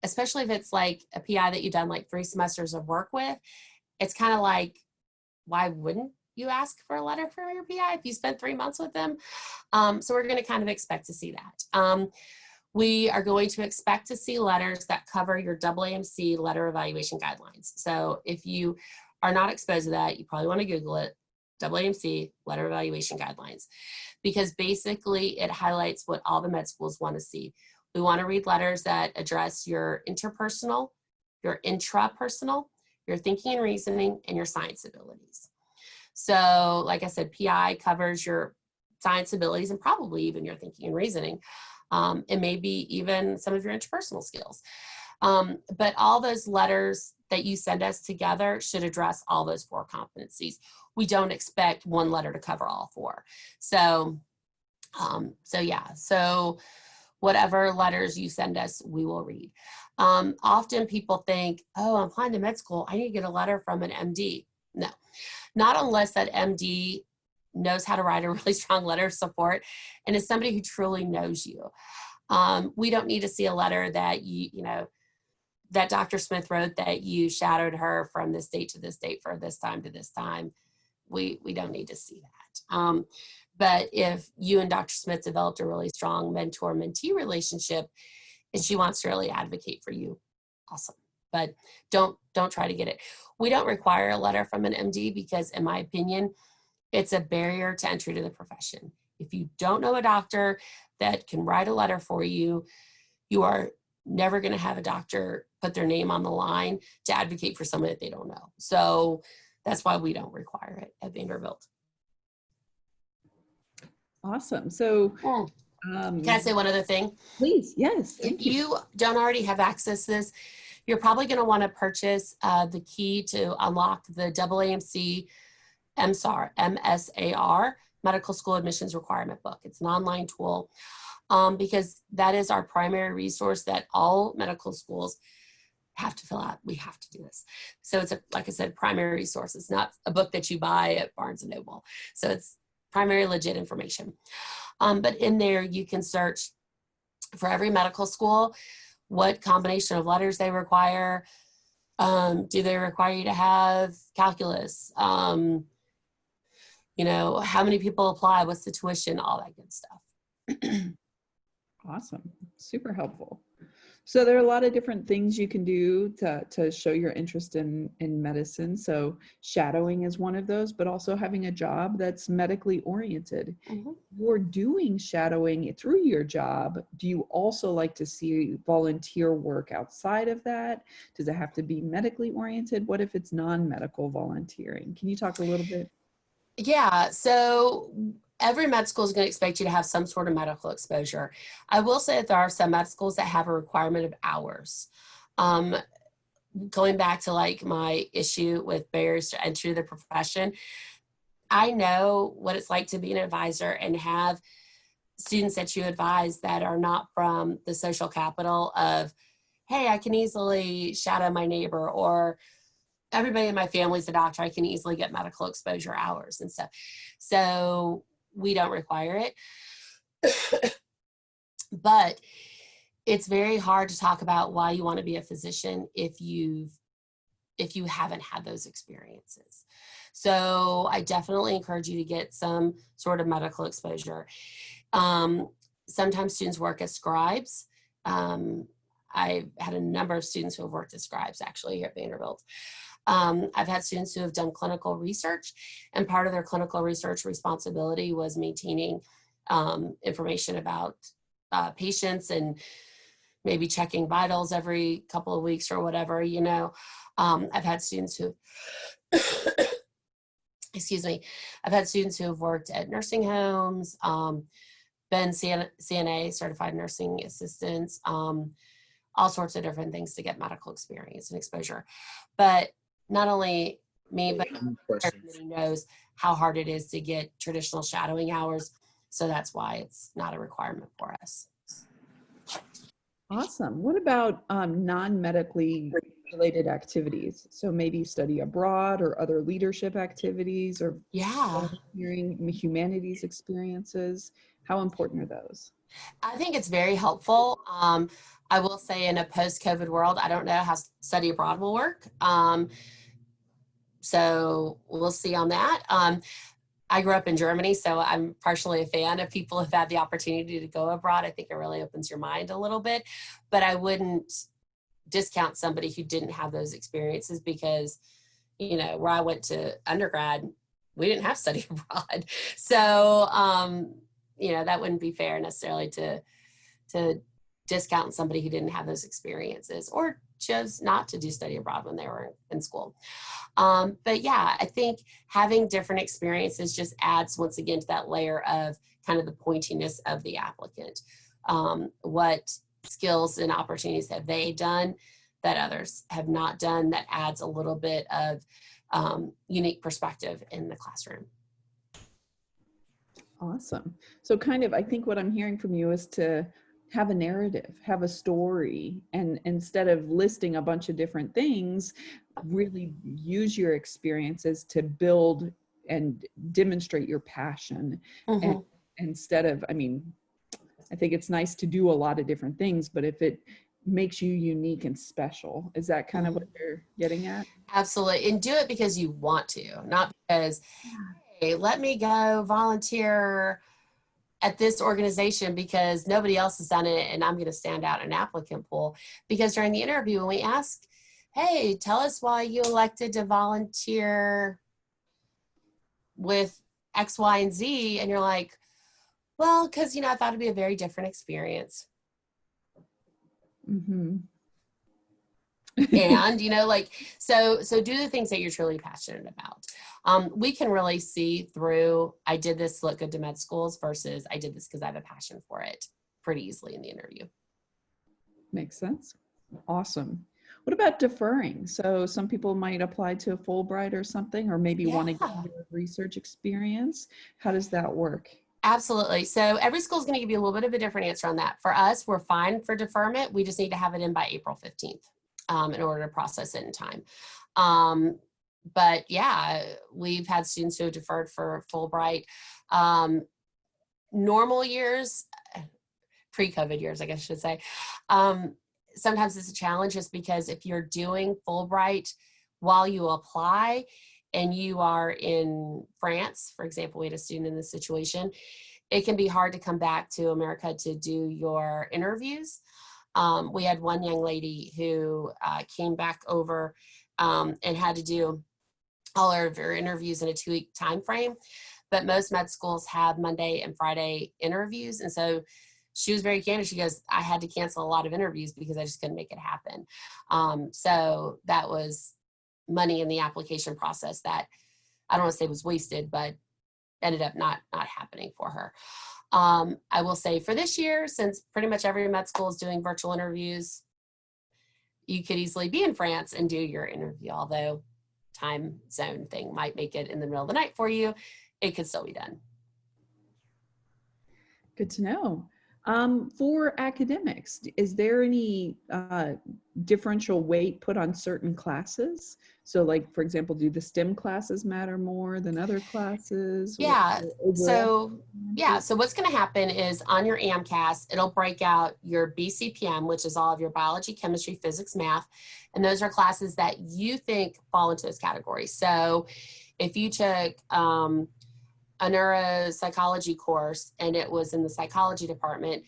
especially if it's like a PI that you've done like 3 semesters of work with. It's kind of like, why wouldn't you ask for a letter from your PI if you spent 3 months with them? So we're going to kind of expect to see that. We are going to expect to see letters that cover your AAMC letter evaluation guidelines. So if you are not exposed to that, you probably want to Google it, AAMC letter evaluation guidelines, because basically it highlights what all the med schools want to see. We want to read letters that address your interpersonal, your intrapersonal, your thinking and reasoning, and your science abilities. So like I said, PI covers your science abilities and probably even your thinking and reasoning, and maybe even some of your interpersonal skills. But all those letters that you send us together should address all those 4 competencies. We don't expect one letter to cover all 4. So yeah, so whatever letters you send us, we will read. Often people think, oh, I'm applying to med school, I need to get a letter from an MD. No, not unless that MD knows how to write a really strong letter of support and is somebody who truly knows you. We don't need to see a letter that you know, that Dr. Smith wrote that you shadowed her from this date to this date for this time to this time. We don't need to see that. But if you and Dr. Smith developed a really strong mentor-mentee relationship and she wants to really advocate for you, awesome. But don't try to get it. We don't require a letter from an MD because, in my opinion, it's a barrier to entry to the profession. If you don't know a doctor that can write a letter for you, you are never going to have a doctor put their name on the line to advocate for someone that they don't know. So that's why we don't require it at Vanderbilt. Awesome. So can I say one other thing? Please, yes. If you don't already have access to this, you're probably going to want to purchase the key to unlock the AAMC MSAR, Medical School Admissions Requirement Book. It's an online tool because that is our primary resource that all medical schools have to fill out. We have to do this. So it's, like I said, primary resource. It's not a book that you buy at Barnes & Noble. So it's primary legit information. But in there, you can search for every medical school, what combination of letters they require. Do they require you to have calculus? You know, how many people apply? What's the tuition? All that good stuff. Awesome. Super helpful. So there are a lot of different things you can do to show your interest in medicine. So shadowing is one of those, but also having a job that's medically oriented. Mm-hmm. You're doing shadowing through your job. Do you also like to see volunteer work outside of that? Does it have to be medically oriented? What if it's non-medical volunteering? Can you talk a little bit? Yeah, so every med school is going to expect you to have some sort of medical exposure. I will say that there are some med schools that have a requirement of hours. Going back to like my issue with barriers to entry to the profession, I know what it's like to be an advisor and have students that you advise that are not from the social capital of, hey, I can easily shadow my neighbor, or everybody in my family's a doctor, I can easily get medical exposure hours and stuff. So we don't require it. But it's very hard to talk about why you want to be a physician if you haven't had those experiences. So I definitely encourage you to get some sort of medical exposure. Sometimes students work as scribes. I've had a number of students who have worked as scribes actually here at Vanderbilt. I've had students who have done clinical research, and part of their clinical research responsibility was maintaining information about patients and maybe checking vitals every couple of weeks or whatever, you know. I've had students who, excuse me, I've had students who have worked at nursing homes, been CNA, certified nursing assistants, all sorts of different things to get medical experience and exposure. But not only me, but everybody knows how hard it is to get traditional shadowing hours. So that's why it's not a requirement for us. Awesome. What about non-medically related activities? So maybe study abroad or other leadership activities or volunteering, humanities experiences. How important are those? I think it's very helpful. I will say in a post-COVID world, I don't know how study abroad will work. So we'll see on that. I grew up in Germany, so I'm partially a fan of people who've had the opportunity to go abroad. I think it really opens your mind a little bit, but I wouldn't discount somebody who didn't have those experiences because, you know, where I went to undergrad, we didn't have study abroad. So, you know, that wouldn't be fair necessarily to discount somebody who didn't have those experiences or chose not to do study abroad when they were in school. But yeah, I think having different experiences just adds once again to that layer of kind of the pointiness of the applicant. What skills and opportunities have they done that others have not done that adds a little bit of unique perspective in the classroom. Awesome. So kind of, I think what I'm hearing from you is to have a narrative, have a story, and instead of listing a bunch of different things, really use your experiences to build and demonstrate your passion. Mm-hmm. And instead of, I mean, I think it's nice to do a lot of different things, but if it makes you unique and special, is that kind of what you're getting at? Absolutely. And do it because you want to, not because, hey, let me go volunteer at this organization because nobody else has done it and I'm going to stand out in an applicant pool. Because during the interview, when we ask, hey, tell us why you elected to volunteer with X, Y, and Z, and you're like, well, because, you know, I thought it'd be a very different experience. Mm-hmm. And, you know, like, so do the things that you're truly passionate about. We can really see through, I did this to look good to med schools versus I did this because I have a passion for it pretty easily in the interview. Makes sense. Awesome. What about deferring? So some people might apply to a Fulbright or something, or maybe want to get your research experience. How does that work? Absolutely. So every school is going to give you a little bit of a different answer on that. For us, we're fine for deferment. We just need to have it in by April 15th in order to process it in time. But yeah, we've had students who have deferred for Fulbright. Normal years, pre-COVID years, I guess I should say, sometimes it's a challenge just because if you're doing Fulbright while you apply and you are in France, for example, we had a student in this situation, it can be hard to come back to America to do your interviews. We had one young lady who came back over and had to do all of her interviews in a 2-week time frame, but most med schools have Monday and Friday interviews. And so she was very candid. She goes, I had to cancel a lot of interviews because I just couldn't make it happen. So that was money in the application process that I don't want to say was wasted, but ended up not happening for her. I will say for this year, since pretty much every med school is doing virtual interviews, you could easily be in France and do your interview, although time zone thing might make it in the middle of the night for you. It could still be done. Good to know. For academics, is there any differential weight put on certain classes? So like, for example, do the STEM classes matter more than other classes? Yeah. So what's going to happen is on your AMCAS, it'll break out your BCPM, which is all of your biology, chemistry, physics, math. And those are classes that you think fall into those categories. So if you took a neuropsychology course and it was in the psychology department,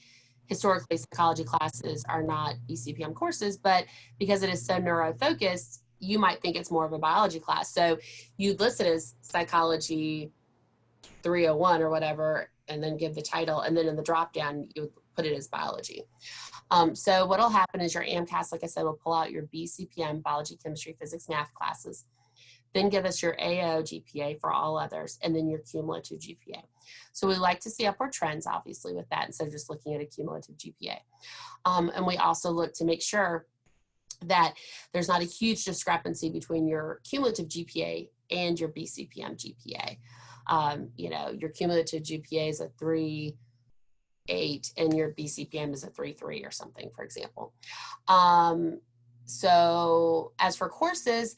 historically psychology classes are not BCPM courses, but because it is so neuro-focused, you might think it's more of a biology class. So you list it as psychology 301 or whatever, and then give the title, and then in the drop down, you would put it as biology. So what'll happen is your AMCAS, like I said, will pull out your BCPM, biology, chemistry, physics, math classes, then give us your AO GPA for all others, and then your cumulative GPA. So we like to see upward trends, obviously, with that, instead of just looking at a cumulative GPA. And we also look to make sure that there's not a huge discrepancy between your cumulative GPA and your BCPM GPA. You know, your cumulative GPA is a 3.8 and your BCPM is a 3.3 or something, for example. So as for courses,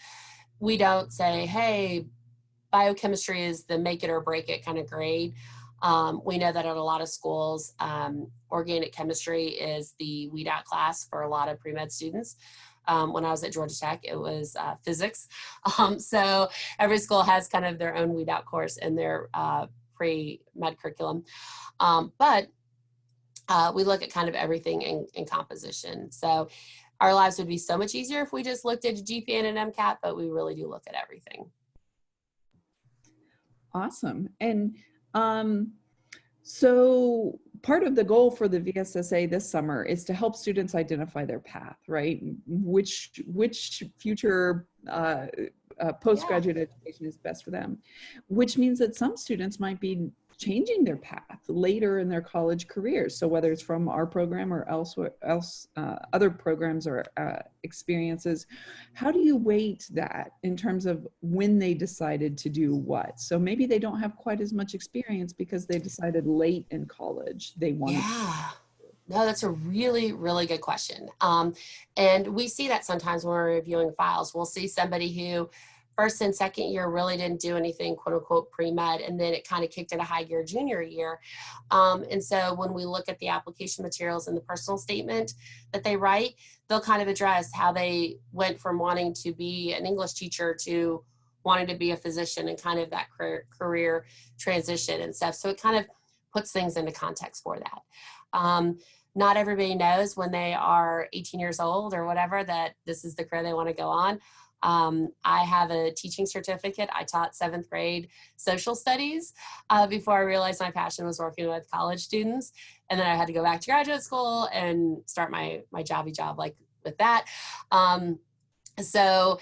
we don't say, hey, biochemistry is the make it or break it kind of grade. We know that at a lot of schools, organic chemistry is the weed out class for a lot of pre-med students. When I was at Georgia Tech, it was physics. So every school has kind of their own weed out course in their pre-med curriculum. But we look at kind of everything in composition. So our lives would be so much easier if we just looked at a GPA and an MCAT, but we really do look at everything. Awesome. And so part of the goal for the VSSA this summer is to help students identify their path, right? Which future postgraduate education is best for them, which means that some students might be changing their path later in their college careers. So whether it's from our program or other programs or experiences, how do you weight that in terms of when they decided to do what? So maybe they don't have quite as much experience because they decided late in college they wanted. Yeah. No, that's a really, really good question. And we see that sometimes when we're reviewing files. We'll see somebody who first and second year really didn't do anything, quote unquote, pre-med, and then it kind of kicked into high gear junior year. And so when we look at the application materials and the personal statement that they write, they'll kind of address how they went from wanting to be an English teacher to wanting to be a physician and kind of that career transition and stuff. So it kind of puts things into context for that. Not everybody knows when they are 18 years old or whatever that this is the career they want to go on. I have a teaching certificate. I taught 7th grade social studies before I realized my passion was working with college students. And then I had to go back to graduate school and start my jobby job like with that. So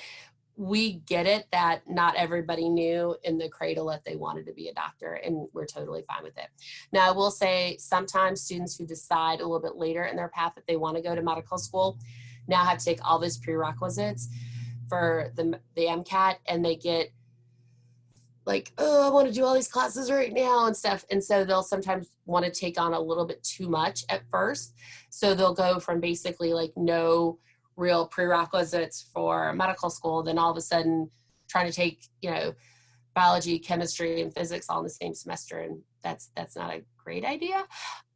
we get it that not everybody knew in the cradle that they wanted to be a doctor, and we're totally fine with it. Now, I will say sometimes students who decide a little bit later in their path that they want to go to medical school now have to take all those prerequisites for the MCAT, and they get like, oh, I want to do all these classes right now and stuff. And so they'll sometimes want to take on a little bit too much at first. So they'll go from basically like no real prerequisites for medical school, then all of a sudden trying to take, you know, biology, chemistry, and physics all in the same semester. And that's not a great idea.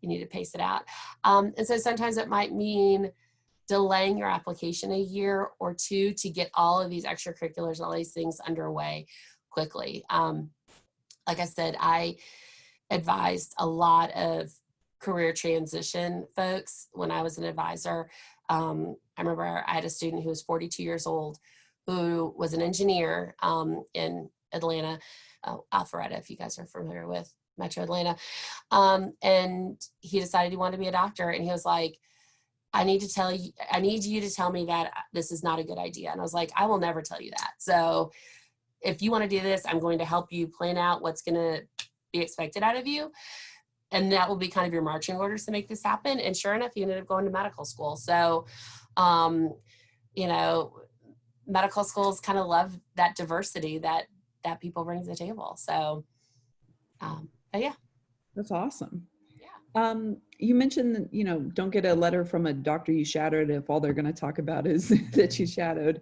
You need to pace it out. And so sometimes it might mean delaying your application a year or two to get all of these extracurriculars, all these things underway quickly. Like I said, I advised a lot of career transition folks when I was an advisor. I remember I had a student who was 42 years old who was an engineer in Atlanta, Alpharetta, if you guys are familiar with Metro Atlanta. And he decided he wanted to be a doctor, and he was like, I need you to tell me that this is not a good idea. And I was like, I will never tell you that. So if you want to do this, I'm going to help you plan out what's going to be expected out of you. And that will be kind of your marching orders to make this happen. And sure enough, he ended up going to medical school. So, you know, medical schools kind of love that diversity that people bring to the table. So, but yeah. That's awesome. You mentioned that, you know, don't get a letter from a doctor you shadowed if all they're going to talk about is that you shadowed.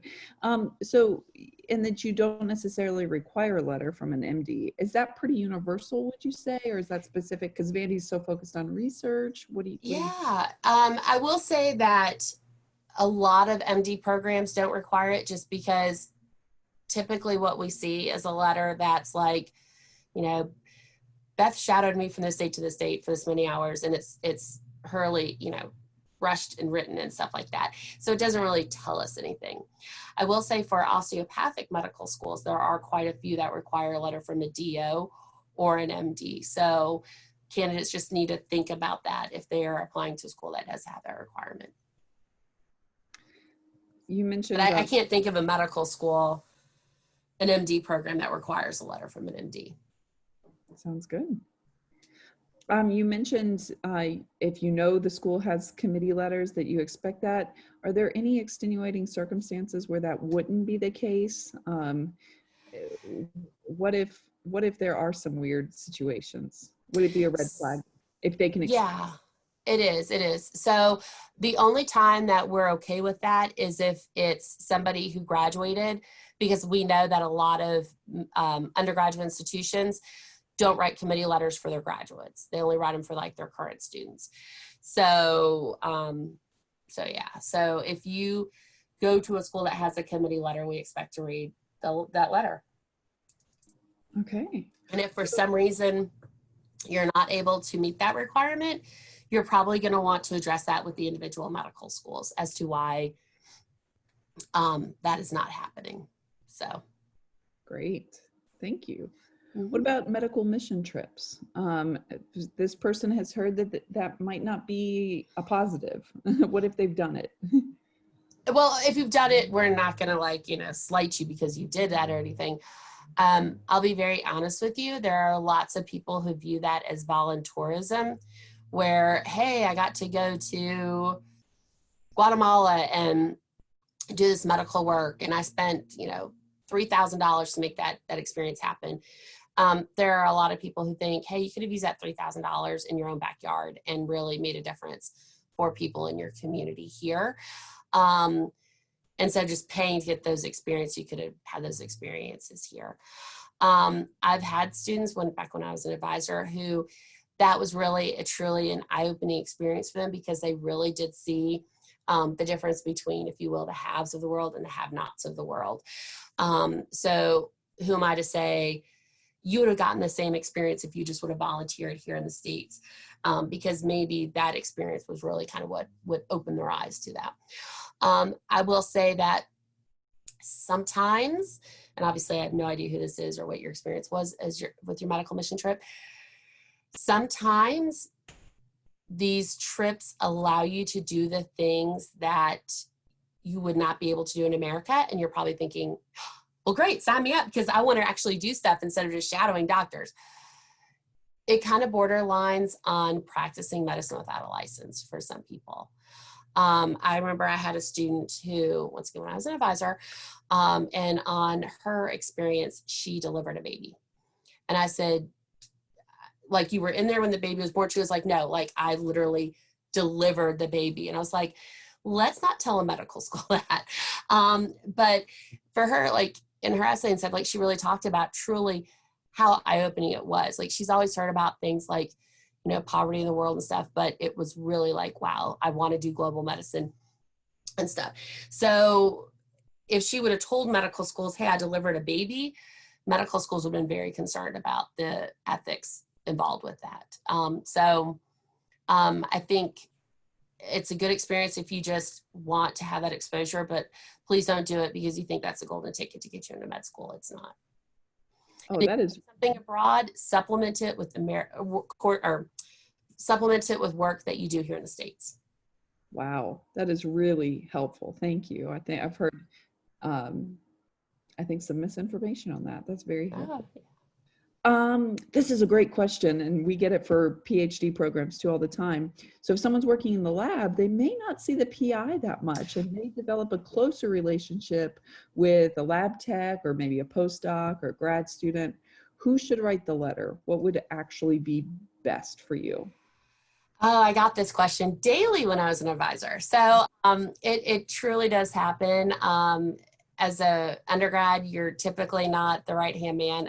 So, and that you don't necessarily require a letter from an MD. Is that pretty universal, would you say, or is that specific? Because Vandy's so focused on research. I will say that a lot of MD programs don't require it, just because typically what we see is a letter that's like, you know, Beth shadowed me from this date to this date for this many hours, and it's hurriedly, rushed and written and stuff like that. So it doesn't really tell us anything. I will say for osteopathic medical schools, there are quite a few that require a letter from a DO or an MD. So candidates just need to think about that if they are applying to a school that does have that requirement. You mentioned, but I can't think of a medical school, an MD program that requires a letter from an MD. Sounds good. You mentioned if you know the school has committee letters that you expect that. Are there any extenuating circumstances where that wouldn't be the case? What if there are some weird situations? Would it be a red flag if they can? Yeah, it is. So the only time that we're okay with that is if it's somebody who graduated, because we know that a lot of undergraduate institutions don't write committee letters for their graduates. They only write them for like their current students. So, yeah. So if you go to a school that has a committee letter, we expect to read that letter. Okay. And if for some reason you're not able to meet that requirement, you're probably going to want to address that with the individual medical schools as to why that is not happening. So. Great. Thank you. Mm-hmm. What about medical mission trips? This person has heard that might not be a positive. What if they've done it? Well, if you've done it, we're not going to slight you because you did that or anything. I'll be very honest with you. There are lots of people who view that as voluntourism, where, hey, I got to go to Guatemala and do this medical work, and I spent, $3,000 to make that experience happen. There are a lot of people who think, hey, you could have used that $3,000 in your own backyard and really made a difference for people in your community here. Instead of just paying to get those experiences, you could have had those experiences here. I've had students back when I was an advisor who that was really truly an eye-opening experience for them, because they really did see the difference between, if you will, the haves of the world and the have-nots of the world. So who am I to say you would have gotten the same experience if you just would have volunteered here in the States, because maybe that experience was really kind of what would open their eyes to that. I will say that sometimes, and obviously I have no idea who this is or what your experience was with your medical mission trip, sometimes these trips allow you to do the things that you would not be able to do in America, and you're probably thinking, well, great, sign me up, because I want to actually do stuff instead of just shadowing doctors. It kind of borderlines on practicing medicine without a license for some people. I remember I had a student who, once again, when I was an advisor, and on her experience, she delivered a baby. And I said, like, you were in there when the baby was born? She was like, no, like, I literally delivered the baby. And I was like, let's not tell a medical school that. But for her, like, in her essay and stuff, like, she really talked about truly how eye-opening it was. Like, she's always heard about things like, poverty in the world and stuff, but it was really like, wow, I want to do global medicine and stuff. So if she would have told medical schools, hey, I delivered a baby, medical schools would have been very concerned about the ethics involved with that. I think it's a good experience if you just want to have that exposure, but please don't do it because you think that's a golden ticket to get you into med school. It's not. Oh, that is something abroad. Supplement it with supplement it with work that you do here in the States. Wow, that is really helpful. Thank you. I think I've heard, I think some misinformation on that. That's very helpful. Oh, yeah. This is a great question, and we get it for PhD programs too all the time. So if someone's working in the lab, they may not see the PI that much, and may develop a closer relationship with a lab tech or maybe a postdoc or grad student. Who should write the letter? What would actually be best for you? Oh, I got this question daily when I was an advisor. So it truly does happen. As a undergrad, you're typically not the right-hand man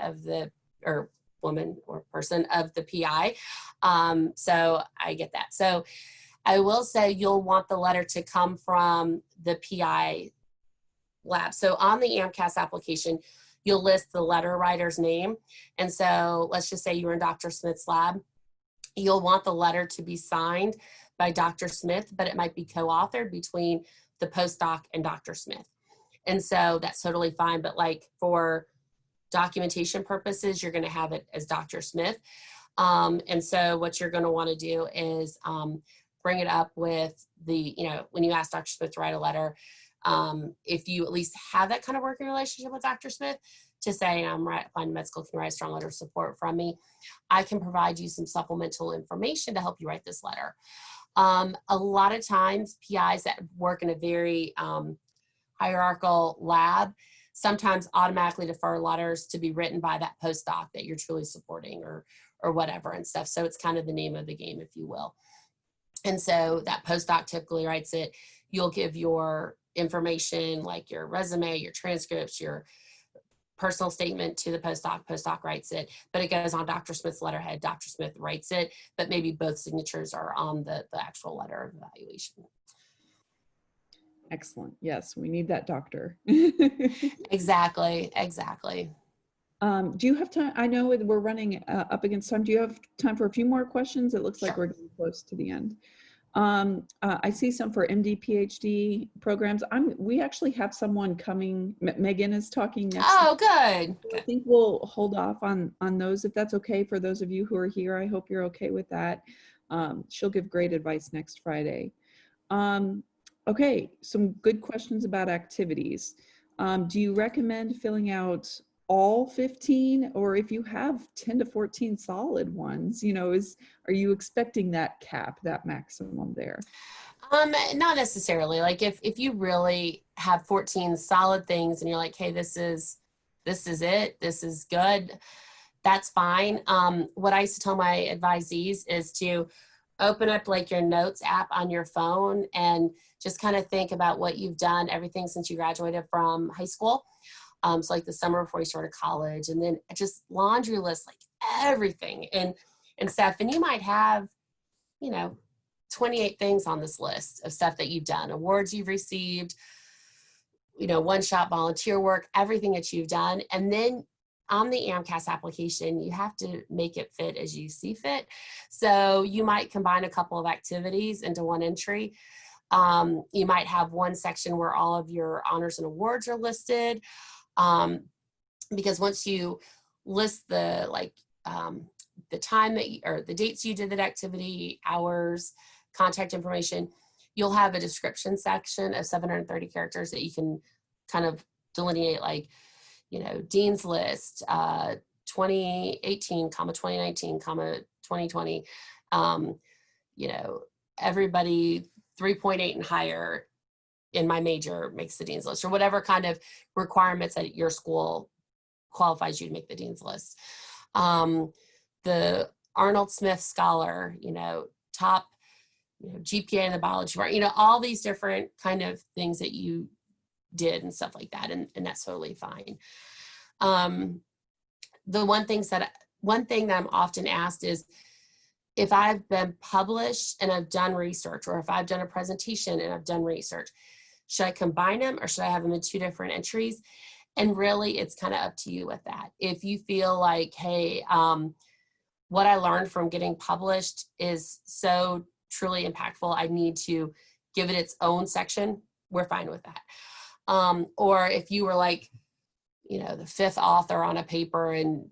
or woman or person of the PI. So I get that. So I will say you'll want the letter to come from the PI lab. So on the AMCAS application, you'll list the letter writer's name. And so let's just say you were in Dr. Smith's lab. you'll want the letter to be signed by Dr. Smith, but it might be co-authored between the postdoc and Dr. Smith. And so that's totally fine. But like for documentation purposes, you're going to have it as Dr. Smith. And so what you're going to want to do is bring it up with the, when you ask Dr. Smith to write a letter, if you at least have that kind of working relationship with Dr. Smith, to say, I'm applying to med school, can you write a strong letter of support from me? I can provide you some supplemental information to help you write this letter. A lot of times, PIs that work in a very hierarchical lab sometimes automatically defer letters to be written by that postdoc that you're truly supporting or whatever and stuff. So it's kind of the name of the game, if you will. And so that postdoc typically writes it. You'll give your information like your resume, your transcripts, your personal statement to the postdoc. Postdoc writes it, but it goes on Dr. Smith's letterhead. Dr. Smith writes it, but maybe both signatures are on the actual letter of evaluation. Excellent. Yes, we need that doctor. Exactly. Do you have time? I know we're running up against time. Do you have time for a few more questions? It looks like we're getting close to the end. I see some for MD, PhD programs. We actually have someone coming. Megan is talking next. Oh, good. I think we'll hold off on those if that's okay for those of you who are here. I hope you're okay with that. She'll give great advice next Friday. Okay, some good questions about activities. Do you recommend filling out all 15, or if you have 10 to 14 solid ones, are you expecting that cap, that maximum there? Not necessarily. Like if you really have 14 solid things and you're like, hey, this is it, this is good, that's fine. What I used to tell my advisees is to open up like your notes app on your phone and just kind of think about what you've done, everything since you graduated from high school. So like the summer before you started college, and then just laundry list, like everything and stuff. And you might have, 28 things on this list of stuff that you've done, awards you've received, one-shot volunteer work, everything that you've done. And then on the AMCAS application, you have to make it fit as you see fit. So you might combine a couple of activities into one entry. You might have one section where all of your honors and awards are listed. Because once you list the time or the dates you did that activity, hours, contact information, you'll have a description section of 730 characters that you can kind of delineate, like, Dean's List, 2018, 2019, 2020, everybody 3.8 and higher in my major makes the Dean's List, or whatever kind of requirements that your school qualifies you to make the Dean's List. The Arnold Smith Scholar, top, GPA in the biology part, all these different kind of things that you did and stuff like that. And that's totally fine. The one thing that I'm often asked is, if I've been published and I've done research, or if I've done a presentation and I've done research, should I combine them or should I have them in two different entries? And really, it's kind of up to you with that. If you feel like, hey, what I learned from getting published is so truly impactful, I need to give it its own section, we're fine with that. Or if you were like, the fifth author on a paper and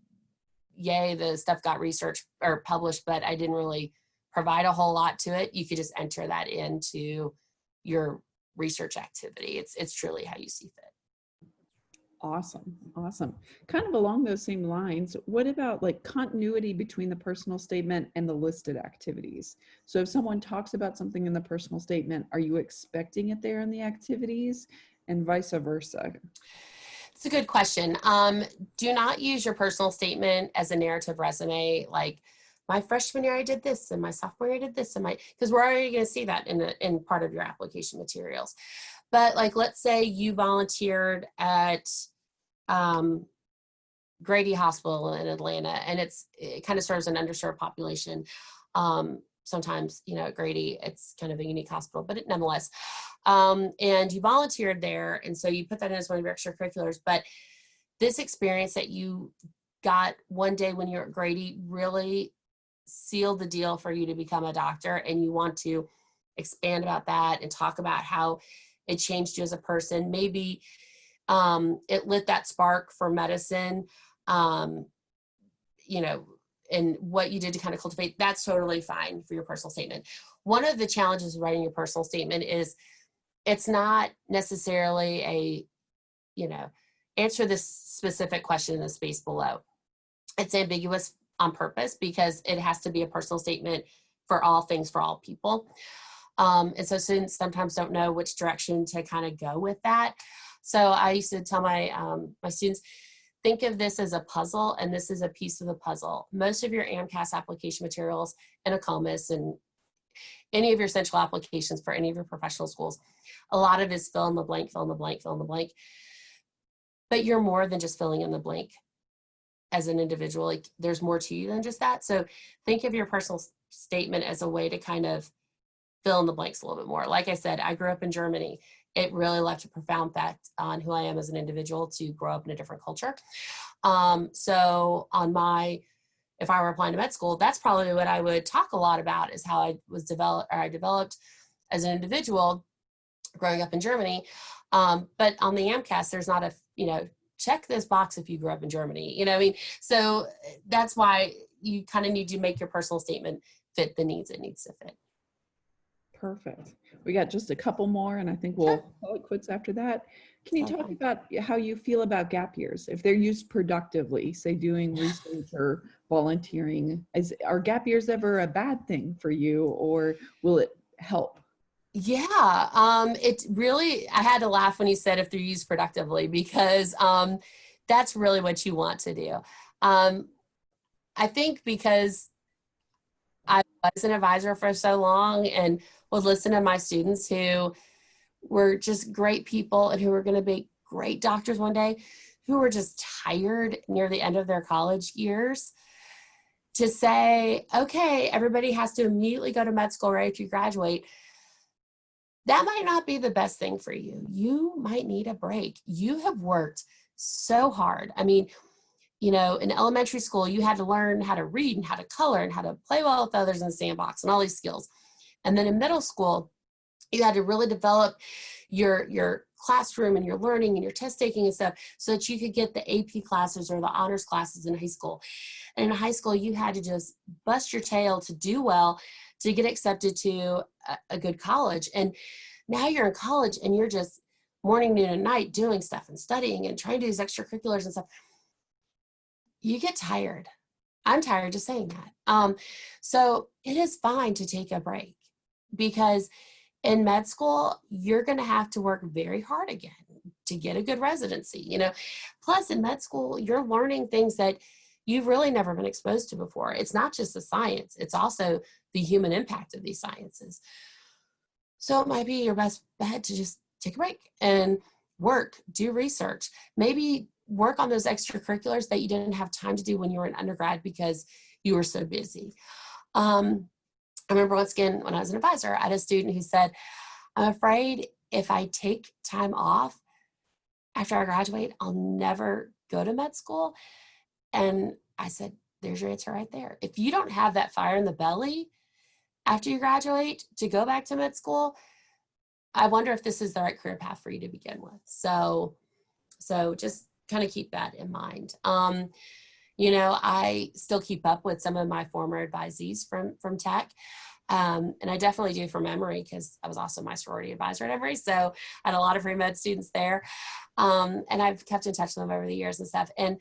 yay, the stuff got researched or published, but I didn't really provide a whole lot to it, you could just enter that into your research activity. It's truly how you see fit. Awesome. Kind of along those same lines, what about like continuity between the personal statement and the listed activities? So if someone talks about something in the personal statement, are you expecting it there in the activities, and vice versa? It's a good question. Do not use your personal statement as a narrative resume. Like, my freshman year I did this, and my sophomore year I did this, and because we're already going to see that in part of your application materials. But like, let's say you volunteered at Grady Hospital in Atlanta, and it kind of serves an underserved population. Sometimes, at Grady, it's kind of a unique hospital, but nonetheless. And you volunteered there, and so you put that in as one of your extracurriculars. But this experience that you got one day when you were at Grady really sealed the deal for you to become a doctor, and you want to expand about that and talk about how it changed you as a person. Maybe it lit that spark for medicine, you know, and what you did to kind of cultivate, that's totally fine for your personal statement. One of the challenges of writing your personal statement is it's not necessarily a, you know, answer this specific question in the space below. It's ambiguous on purpose because it has to be a personal statement for all things, for all people. And so students sometimes don't know which direction to kind of go with that. So I used to tell my, my students, think of this as a puzzle, and this is a piece of the puzzle. Most of your AMCAS application materials and a COMIS and any of your central applications for any of your professional schools, a lot of it is fill in the blank, fill in the blank, fill in the blank. But you're more than just filling in the blank as an individual. Like, there's more to you than just that. So think of your personal statement as a way to kind of fill in the blanks a little bit more. Like I said, I grew up in Germany. It really left a profound effect on who I am as an individual to grow up in a different culture. So on my, if I were applying to med school, that's probably what I would talk a lot about, is how I was developed as an individual growing up in Germany. But on the AMCAS, there's not a, you know, check this box if you grew up in Germany, you know what I mean? So that's why you kind of need to make your personal statement fit the needs it needs to fit. Perfect. We got just a couple more, and I think we'll call it quits after that. Can you talk about how you feel about gap years? If they're used productively, say doing research or volunteering, are gap years ever a bad thing for you, or will it help? Yeah, it really, I had to laugh when you said if they're used productively, because that's really what you want to do. I think because I was an advisor for so long and would listen to my students who were just great people and who were going to be great doctors one day, who were just tired near the end of their college years, to say, okay, everybody has to immediately go to med school right after you graduate. That might not be the best thing for you. You might need a break. You have worked so hard. I mean, you know, in elementary school, you had to learn how to read and how to color and how to play well with others in the sandbox and all these skills. And then in middle school, you had to really develop your classroom and your learning and your test taking and stuff so that you could get the AP classes or the honors classes in high school. And in high school, you had to just bust your tail to do well, to get accepted to a good college. And now you're in college and you're just morning, noon, and night doing stuff and studying and trying to do these extracurriculars and stuff. You get tired. I'm tired just saying that. So it is fine to take a break, because in med school, you're going to have to work very hard again to get a good residency, you know. Plus in med school, you're learning things that you've really never been exposed to before. It's not just the science, it's also the human impact of these sciences. So it might be your best bet to just take a break and work, do research, maybe work on those extracurriculars that you didn't have time to do when you were in undergrad because you were so busy. I remember once again, when I was an advisor, I had a student who said, I'm afraid if I take time off after I graduate, I'll never go to med school. And I said, there's your answer right there. If you don't have that fire in the belly after you graduate to go back to med school, I wonder if this is the right career path for you to begin with. So just kind of keep that in mind. You know, I still keep up with some of my former advisees from tech. And I definitely do from Emory, because I was also my sorority advisor at Emory. So I had a lot of pre-med students there. And I've kept in touch with them over the years and stuff. And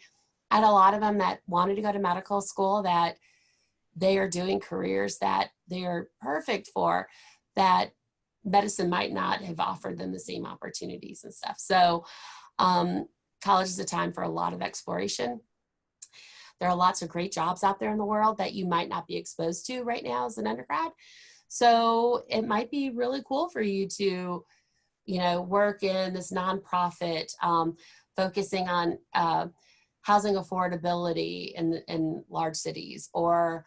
I had a lot of them that wanted to go to medical school, that they are doing careers that they are perfect for, that medicine might not have offered them the same opportunities and stuff. So college is a time for a lot of exploration. There are lots of great jobs out there in the world that you might not be exposed to right now as an undergrad. So it might be really cool for you to, you know, work in this nonprofit, focusing on housing affordability in large cities. Or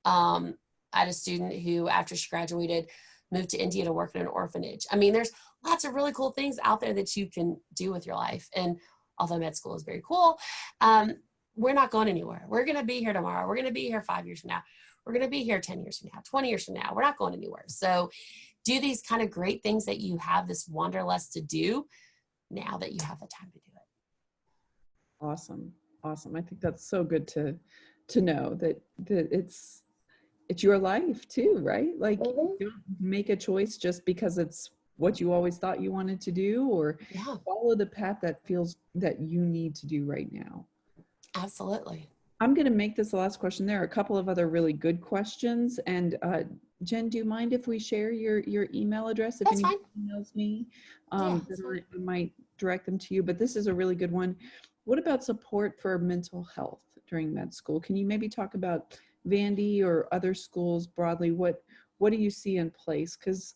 I had a student who, after she graduated, moved to India to work in an orphanage. I mean, there's lots of really cool things out there that you can do with your life. And although med school is very cool, we're not going anywhere. We're going to be here tomorrow. We're going to be here 5 years from now. We're going to be here 10 years from now, 20 years from now. We're not going anywhere. So do these kind of great things that you have this wanderlust to do now that you have the time to do it. Awesome. Awesome. I think that's so good to know that it's your life too, right? Like you don't make a choice just because it's what you always thought you wanted to do, or follow the path that feels that you need to do right now. Absolutely. I'm going to make this the last question. There are a couple of other really good questions. And Jen, do you mind if we share your email address? If anyone emails me, then I might direct them to you. But this is a really good one. What about support for mental health during med school? Can you maybe talk about Vandy or other schools broadly? What do you see in place? Because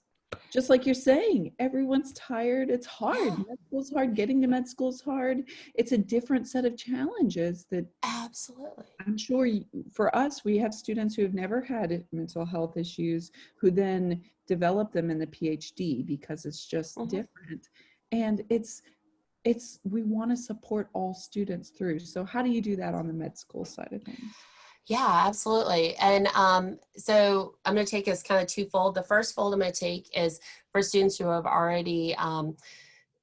just like you're saying, everyone's tired. It's hard. Med school's hard. Getting to med school's hard. It's a different set of challenges that absolutely. I'm sure for us, we have students who have never had mental health issues who then develop them in the PhD because it's just different. And we want to support all students through. So how do you do that on the med school side of things? Yeah, absolutely. And so I'm going to take this kind of twofold. The first fold I'm going to take is for students who have already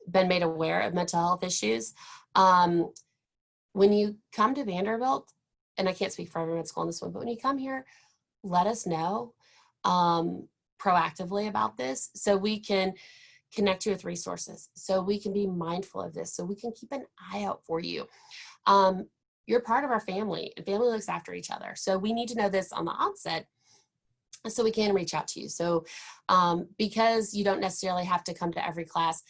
been made aware of mental health issues. When you come to Vanderbilt, and I can't speak for every med school in this one, but when you come here, let us know proactively about this so we can connect you with resources, so we can be mindful of this, so we can keep an eye out for you. You're part of our family, and family looks after each other. So we need to know this on the onset so we can reach out to you. So because you don't necessarily have to come to every class,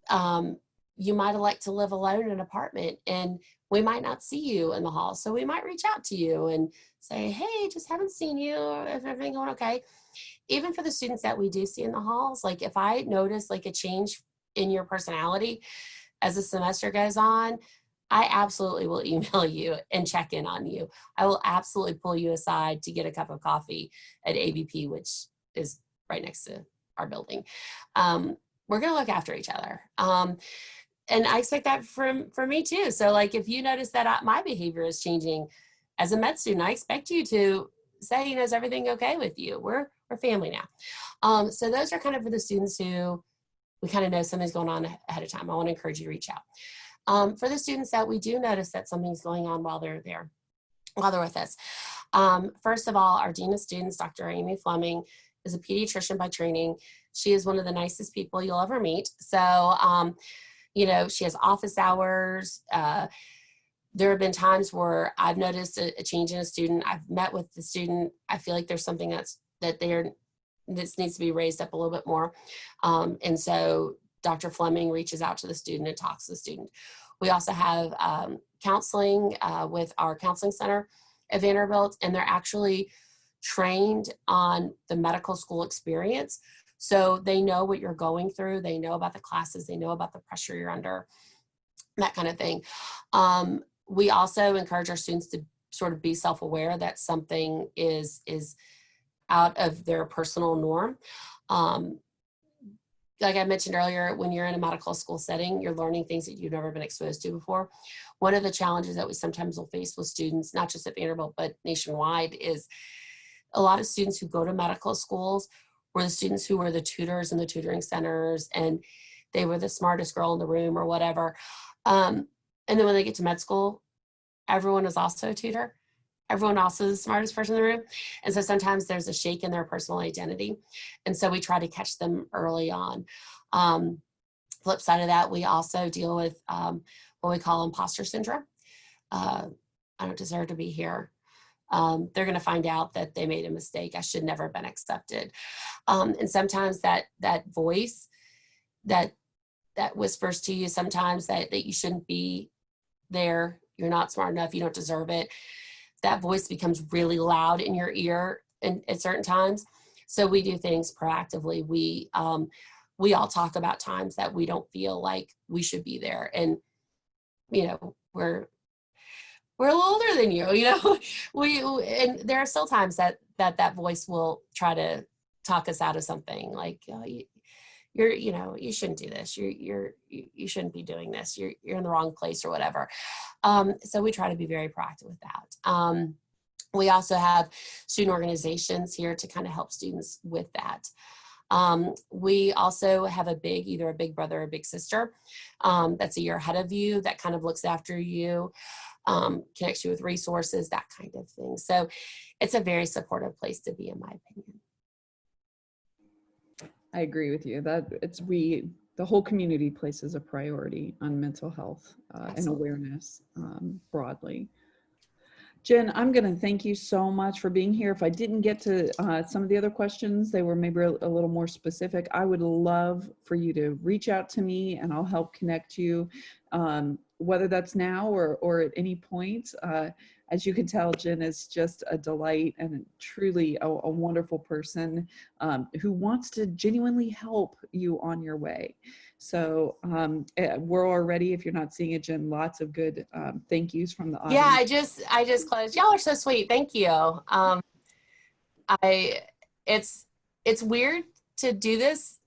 you might like to live alone in an apartment and we might not see you in the hall. So we might reach out to you and say, hey, just haven't seen you. Is everything going okay? Even for the students that we do see in the halls, like if I notice like a change in your personality as the semester goes on, I absolutely will email you and check in on you. I will absolutely pull you aside to get a cup of coffee at ABP, which is right next to our building. We're going to look after each other. And I expect that from me too. So like if you notice that my behavior is changing as a med student, I expect you to say, you know, is everything okay with you? We're family now. So those are kind of for the students who we kind of know something's going on ahead of time. I want to encourage you to reach out. For the students that we do notice that something's going on while they're there, while they're with us. First of all, our Dean of Students, Dr. Amy Fleming, is a pediatrician by training. She is one of the nicest people you'll ever meet. So, you know, she has office hours. There have been times where I've noticed a change in a student. I've met with the student. I feel like there's something that needs to be raised up a little bit more. And so Dr. Fleming reaches out to the student and talks to the student. We also have counseling with our counseling center at Vanderbilt, and they're actually trained on the medical school experience. So they know what you're going through. They know about the classes. They know about the pressure you're under, that kind of thing. We also encourage our students to sort of be self-aware that something is out of their personal norm. Like I mentioned earlier, when you're in a medical school setting, you're learning things that you've never been exposed to before. One of the challenges that we sometimes will face with students, not just at Vanderbilt, but nationwide, is a lot of students who go to medical schools were the students who were the tutors in the tutoring centers, and they were the smartest girl in the room or whatever. And then when they get to med school, everyone is also a tutor. Everyone also is the smartest person in the room. And so sometimes there's a shake in their personal identity. And so we try to catch them early on. Flip side of that, we also deal with what we call imposter syndrome. I don't deserve to be here. They're going to find out that they made a mistake. I should never have been accepted. And sometimes that voice that whispers to you sometimes that you shouldn't be there, you're not smart enough, you don't deserve it. That voice becomes really loud in your ear at certain times. So we do things proactively. We all talk about times that we don't feel like we should be there. And, you know, we're a little older than you, you know, and there are still times that voice will try to talk us out of something like, you know, you shouldn't do this. You shouldn't be doing this. You're in the wrong place or whatever. So we try to be very proactive with that. We also have student organizations here to kind of help students with that. We also have either a big brother or a big sister that's a year ahead of you that kind of looks after you, connects you with resources, that kind of thing. So it's a very supportive place to be, in my opinion. I agree with you that the whole community places a priority on mental health and awareness broadly. Jen, I'm going to thank you so much for being here. If I didn't get to some of the other questions, they were maybe a little more specific. I would love for you to reach out to me and I'll help connect you, whether that's now or at any point. As you can tell, Jen is just a delight and truly a wonderful person who wants to genuinely help you on your way. So we're already, if you're not seeing it, Jen, lots of good thank yous from the audience. Yeah, I just closed. Y'all are so sweet. Thank you. It's weird to do this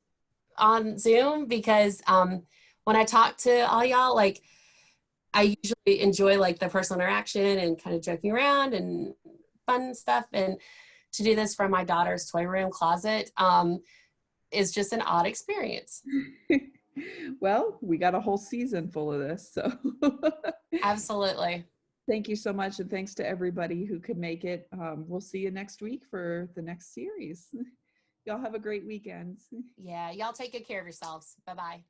on Zoom because when I talk to all y'all, like I usually enjoy like the personal interaction and kind of joking around and fun stuff. And to do this from my daughter's toy room closet is just an odd experience. Well, we got a whole season full of this, so. Absolutely. Thank you so much, and thanks to everybody who could make it. We'll see you next week for the next series. Y'all have a great weekend. Yeah, y'all take good care of yourselves. Bye-bye.